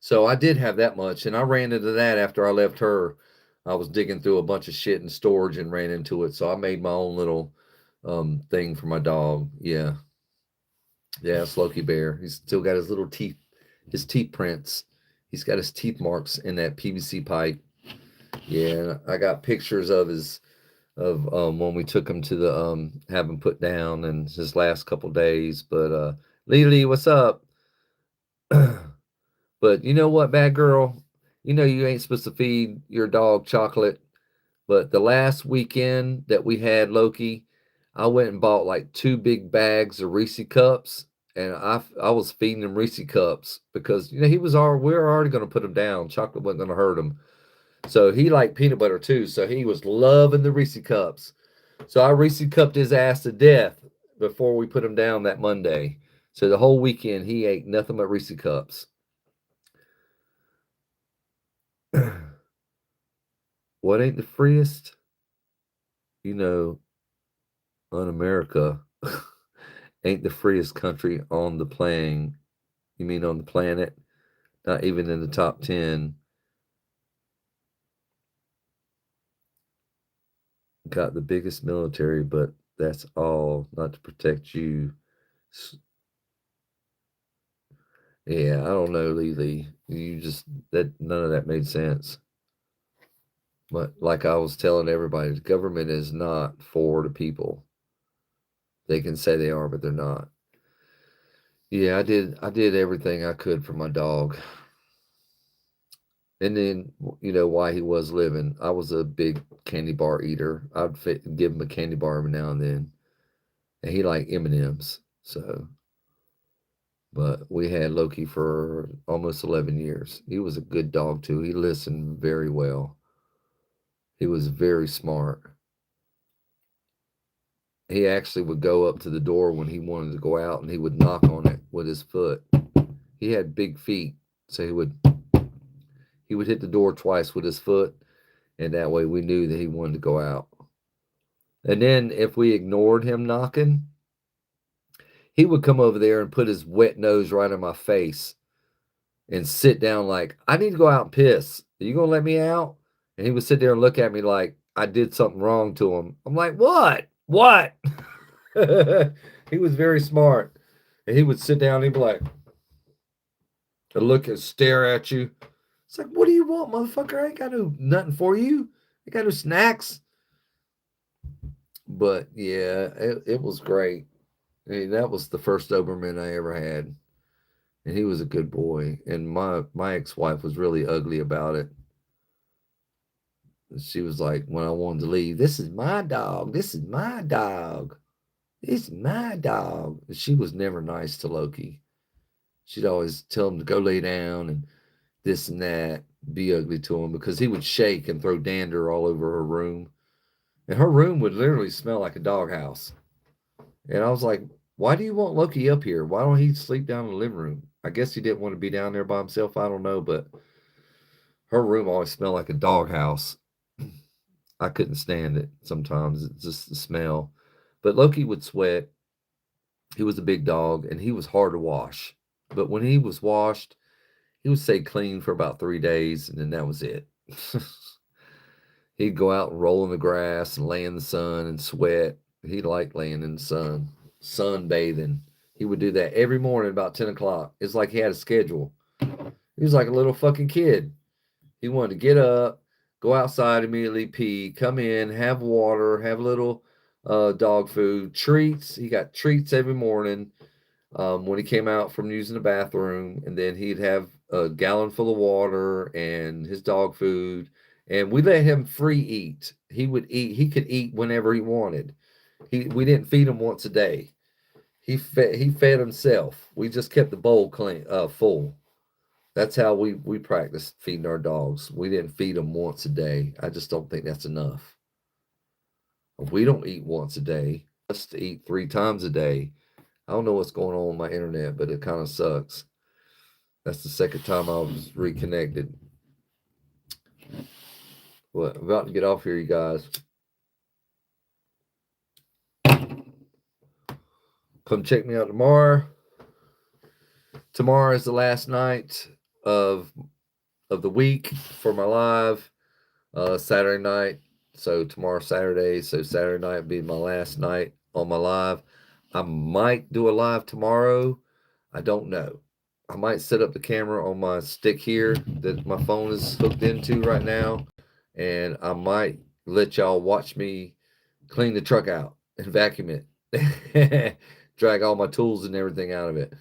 So I did have that much, and I ran into that after I left her. I was digging through a bunch of shit in storage and ran into it. So I made my own little thing for my dog. Yeah. Yeah, Sloky Bear. He's still got his teeth prints. He's got his teeth marks in that PVC pipe. Yeah, I got pictures of when we took him to the have him put down and his last couple days. But Lily, what's up? But you know what, bad girl? You know you ain't supposed to feed your dog chocolate. But the last weekend that we had Loki, I went and bought like 2 big bags of Reese cups, and I was feeding him Reese cups because we were already going to put him down. Chocolate wasn't going to hurt him, so he liked peanut butter too. So he was loving the Reese cups. So I Reese cupped his ass to death before we put him down that Monday. So the whole weekend he ate nothing but Reese cups. What ain't the freest? Un-America ain't the freest country on the plane. You mean on the planet? Not even in the top 10. Got the biggest military, but that's all not to protect you. Yeah, I don't know, Lily. None of that made sense. But like I was telling everybody, the government is not for the people. They can say they are, but they're not. Yeah, I did everything I could for my dog. And then, while he was living, I was a big candy bar eater. I'd give him a candy bar every now and then, and he liked M&Ms. So, but we had Loki for almost 11 years. He was a good dog too. He listened very well. He was very smart. He actually would go up to the door when he wanted to go out, and he would knock on it with his foot. He had big feet, so he would hit the door twice with his foot, and that way we knew that he wanted to go out. And then if we ignored him knocking, he would come over there and put his wet nose right in my face and sit down like, I need to go out and piss. Are you going to let me out? And he would sit there and look at me like I did something wrong to him. I'm like, what? What? He was very smart. And he would sit down and he'd be like, and look and stare at you. It's like, what do you want, motherfucker? I ain't got nothing for you. I got no snacks. But yeah, it was great. I mean, that was the first Doberman I ever had, and he was a good boy. And my ex wife was really ugly about it. She was like, when I wanted to leave, this is my dog. This is my dog. This is my dog. And she was never nice to Loki. She'd always tell him to go lay down and this and that, be ugly to him because he would shake and throw dander all over her room. And her room would literally smell like a doghouse. And I was like, why do you want Loki up here? Why don't he sleep down in the living room? I guess he didn't want to be down there by himself. I don't know, but her room always smelled like a doghouse. I couldn't stand it sometimes. It's just the smell. But Loki would sweat. He was a big dog and he was hard to wash. But when he was washed, he would stay clean for about 3 days and then that was it. He'd go out and roll in the grass and lay in the sun and sweat. He liked laying in the sun, sunbathing. He would do that every morning about 10 o'clock. It's like he had a schedule. He was like a little fucking kid. He wanted to get up, go outside immediately, pee, come in, have water, have a little dog food, treats. He got treats every morning when he came out from using the bathroom. And then he'd have a gallon full of water and his dog food. And we let him free eat. He would eat. He could eat whenever he wanted. We didn't feed him once a day. He fed himself. We just kept the bowl clean full. That's how we practiced feeding our dogs. We didn't feed them once a day. I just don't think that's enough. We don't eat once a day. Just to eat 3 times a day. I don't know what's going on with my internet, but it kind of sucks. That's the second time I was reconnected. Well, I'm about to get off here, you guys. Come check me out tomorrow. Tomorrow is the last night of the week for my live. Saturday night. So tomorrow Saturday. So Saturday night will be my last night on my live. I might do a live tomorrow. I don't know. I might set up the camera on my stick here that my phone is hooked into right now. And I might let y'all watch me clean the truck out and vacuum it. Drag all my tools and everything out of it.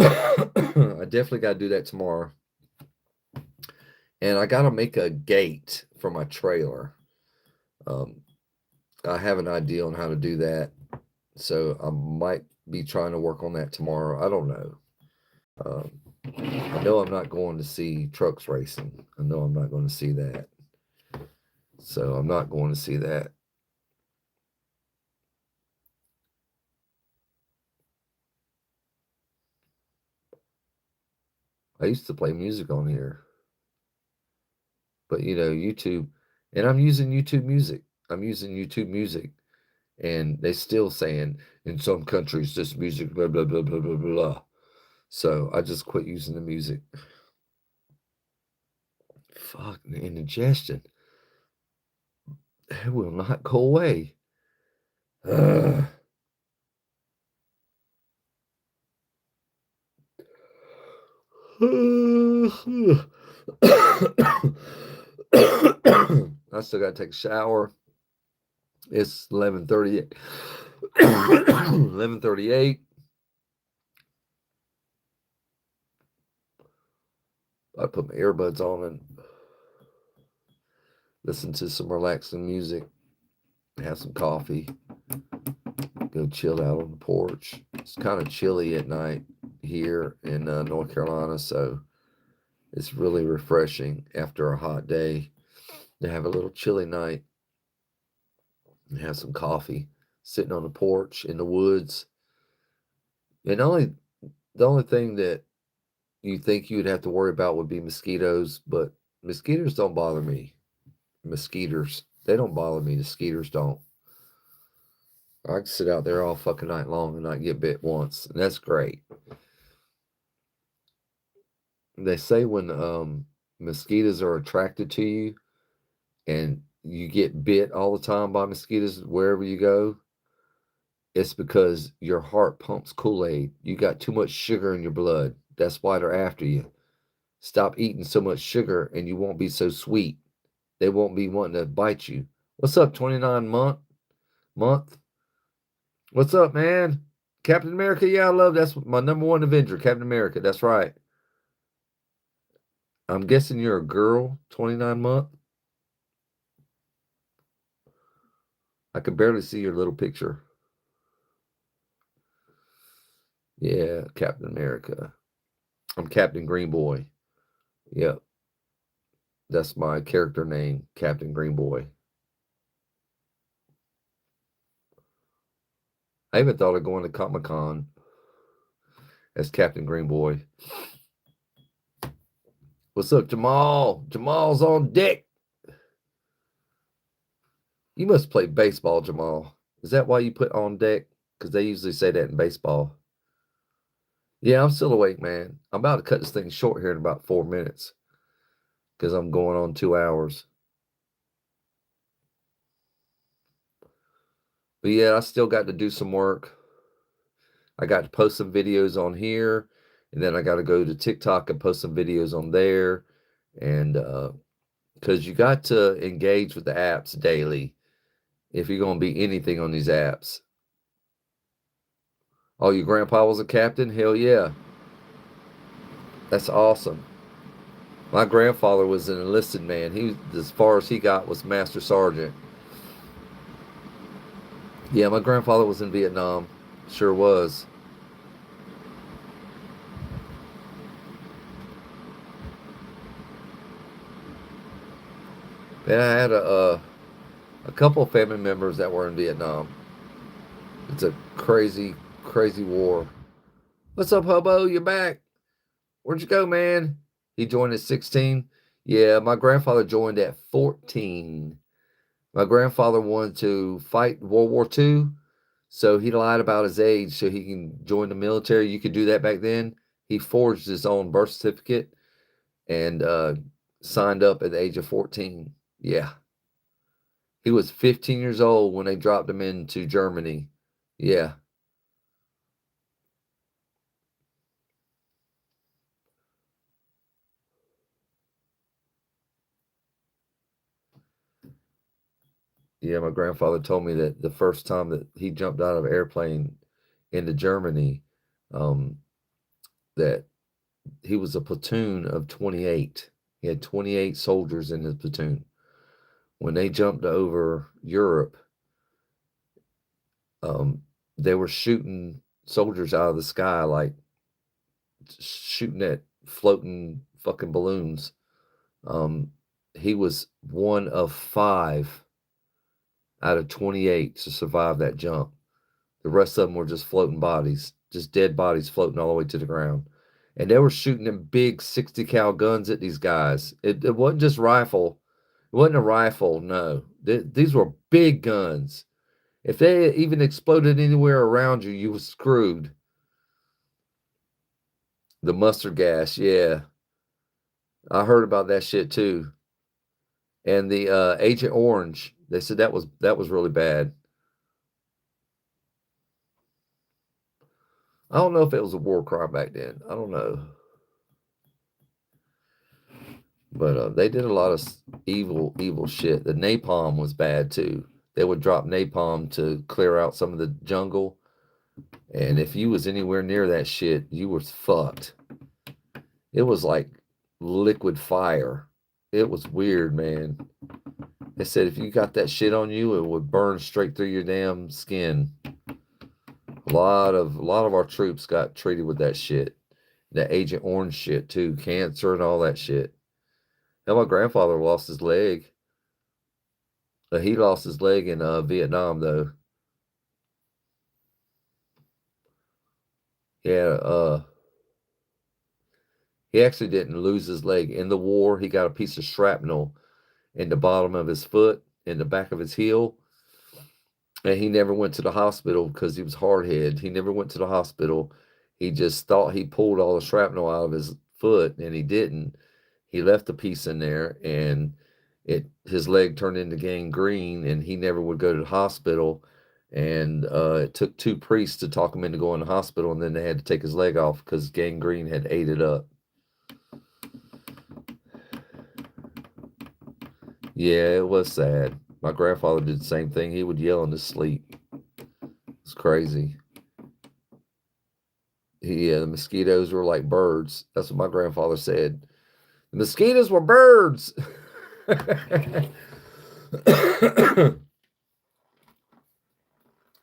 I definitely got to do that tomorrow. And I got to make a gate for my trailer. I have an idea on how to do that. So I might be trying to work on that tomorrow. I don't know. I know I'm not going to see trucks racing. I know I'm not going to see that. So I'm not going to see that. I used to play music on here. But YouTube, and I'm using YouTube music. I'm using YouTube music. And they still saying in some countries this music, blah, blah, blah, blah, blah, blah. So I just quit using the music. Fuck, the indigestion. It will not go away. Ugh. I still got to take a shower. It's 11:38. 11:38. I put my earbuds on and listen to some relaxing music, have some coffee, go chill out on the porch. It's kind of chilly at night here in North Carolina, so it's really refreshing after a hot day to have a little chilly night and have some coffee, sitting on the porch in the woods. And the only thing that you think you'd have to worry about would be mosquitoes, but mosquitoes don't bother me. Mosquitoes, they don't bother me. The skeeters don't. I can sit out there all fucking night long and not get bit once, and that's great. They say when mosquitoes are attracted to you and you get bit all the time by mosquitoes wherever you go, it's because your heart pumps Kool-Aid. You got too much sugar in your blood. That's why they're after you. Stop eating so much sugar and you won't be so sweet. They won't be wanting to bite you. What's up, 29 month? What's up, man? Captain America? Yeah, I love that's my number one Avenger, Captain America. That's right. I'm guessing you're a girl, 29 month. I could barely see your little picture. Yeah, Captain America. I'm Captain Green Boy. Yep. That's my character name, Captain Green Boy. I even thought of going to Comic-Con as Captain Green Boy. What's up, Jamal? Jamal's on deck. You must play baseball, Jamal. Is that why you put on deck? Because they usually say that in baseball. Yeah, I'm still awake, man. I'm about to cut this thing short here in about 4 minutes because I'm going on 2 hours. But yeah, I still got to do some work. I got to post some videos on here, and then I got to go to TikTok and post some videos on there. And because you got to engage with the apps daily if you're going to be anything on these apps. Oh, your grandpa was a captain? Hell yeah. That's awesome. My grandfather was an enlisted man. He, as far as he got, was Master Sergeant. Yeah, my grandfather was in Vietnam. Sure was. And I had a couple of family members that were in Vietnam. It's a crazy, crazy war. What's up, Hobo? You back? Where'd you go, man? He joined at 16. Yeah, my grandfather joined at 14. My grandfather wanted to fight World War II, so he lied about his age so he can join the military. You could do that back then. He forged his own birth certificate and signed up at the age of 14. Yeah. He was 15 years old when they dropped him into Germany. Yeah. Yeah, my grandfather told me that the first time that he jumped out of an airplane into Germany, that he was a platoon of 28. He had 28 soldiers in his platoon. When they jumped over Europe, they were shooting soldiers out of the sky, like shooting at floating fucking balloons. He was one of 5 out of 28 to survive that jump. The rest of them were just floating bodies, just dead bodies floating all the way to the ground. And they were shooting them big 60 cal guns at these guys. It wasn't just rifle. It wasn't a rifle, no. These were big guns. If they even exploded anywhere around you, you were screwed. The mustard gas, yeah. I heard about that shit too. And the Agent Orange, they said that was really bad. I don't know if it was a war crime back then. I don't know. But they did a lot of evil shit. The napalm was bad too. They would drop napalm to clear out some of the jungle. And if you was anywhere near that shit, you were fucked. It was like liquid fire. It was weird, man. They said if you got that shit on you, it would burn straight through your damn skin. A lot of our troops got treated with that shit. That Agent Orange shit too, cancer and all that shit. Hell, my grandfather lost his leg. He lost his leg in Vietnam though. Yeah, he actually didn't lose his leg in the war. He got a piece of shrapnel in the bottom of his foot, in the back of his heel, and he never went to the hospital because he was hard headed. He never went to the hospital. He just thought he pulled all the shrapnel out of his foot, and he didn't. He left the piece in there, and his leg turned into gangrene, and he never would go to the hospital. And it took 2 priests to talk him into going to the hospital, and then they had to take his leg off because gangrene had ate it up. Yeah, it was sad. My grandfather did the same thing. He would yell in his sleep. It's crazy. The mosquitoes were like birds. That's what my grandfather said. The mosquitoes were birds.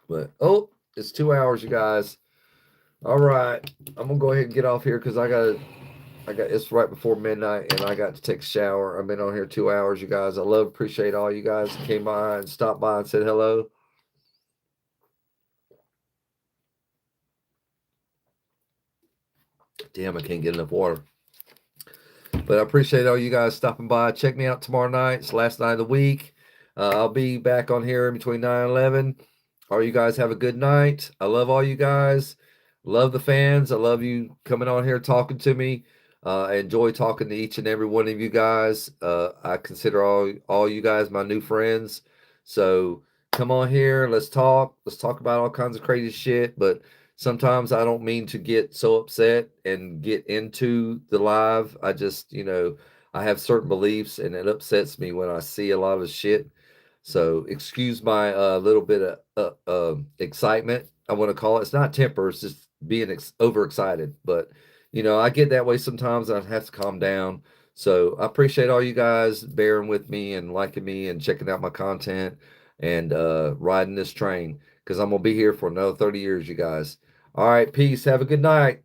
But it's 2 hours, you guys. All right, I'm gonna go ahead and get off here because I got it's right before midnight and I got to take a shower. I've been on here 2 hours, you guys. Appreciate all you guys that came by and stopped by and said hello. Damn, I can't get enough water. But I appreciate all you guys stopping by. Check me out tomorrow night. It's the last night of the week. I'll be back on here in between 9 and 11. All you guys have a good night. I love all you guys. Love the fans. I love you coming on here talking to me. I enjoy talking to each and every one of you guys. I consider all you guys my new friends. So come on here. Let's talk. Let's talk about all kinds of crazy shit. But sometimes I don't mean to get so upset and get into the live. I just, I have certain beliefs and it upsets me when I see a lot of shit. So excuse my little bit of excitement. I want to call it. It's not temper. It's just being overexcited. But I get that way sometimes. I have to calm down. So I appreciate all you guys bearing with me and liking me and checking out my content and riding this train because I'm gonna be here for another 30 years, you guys. All right, peace. Have a good night.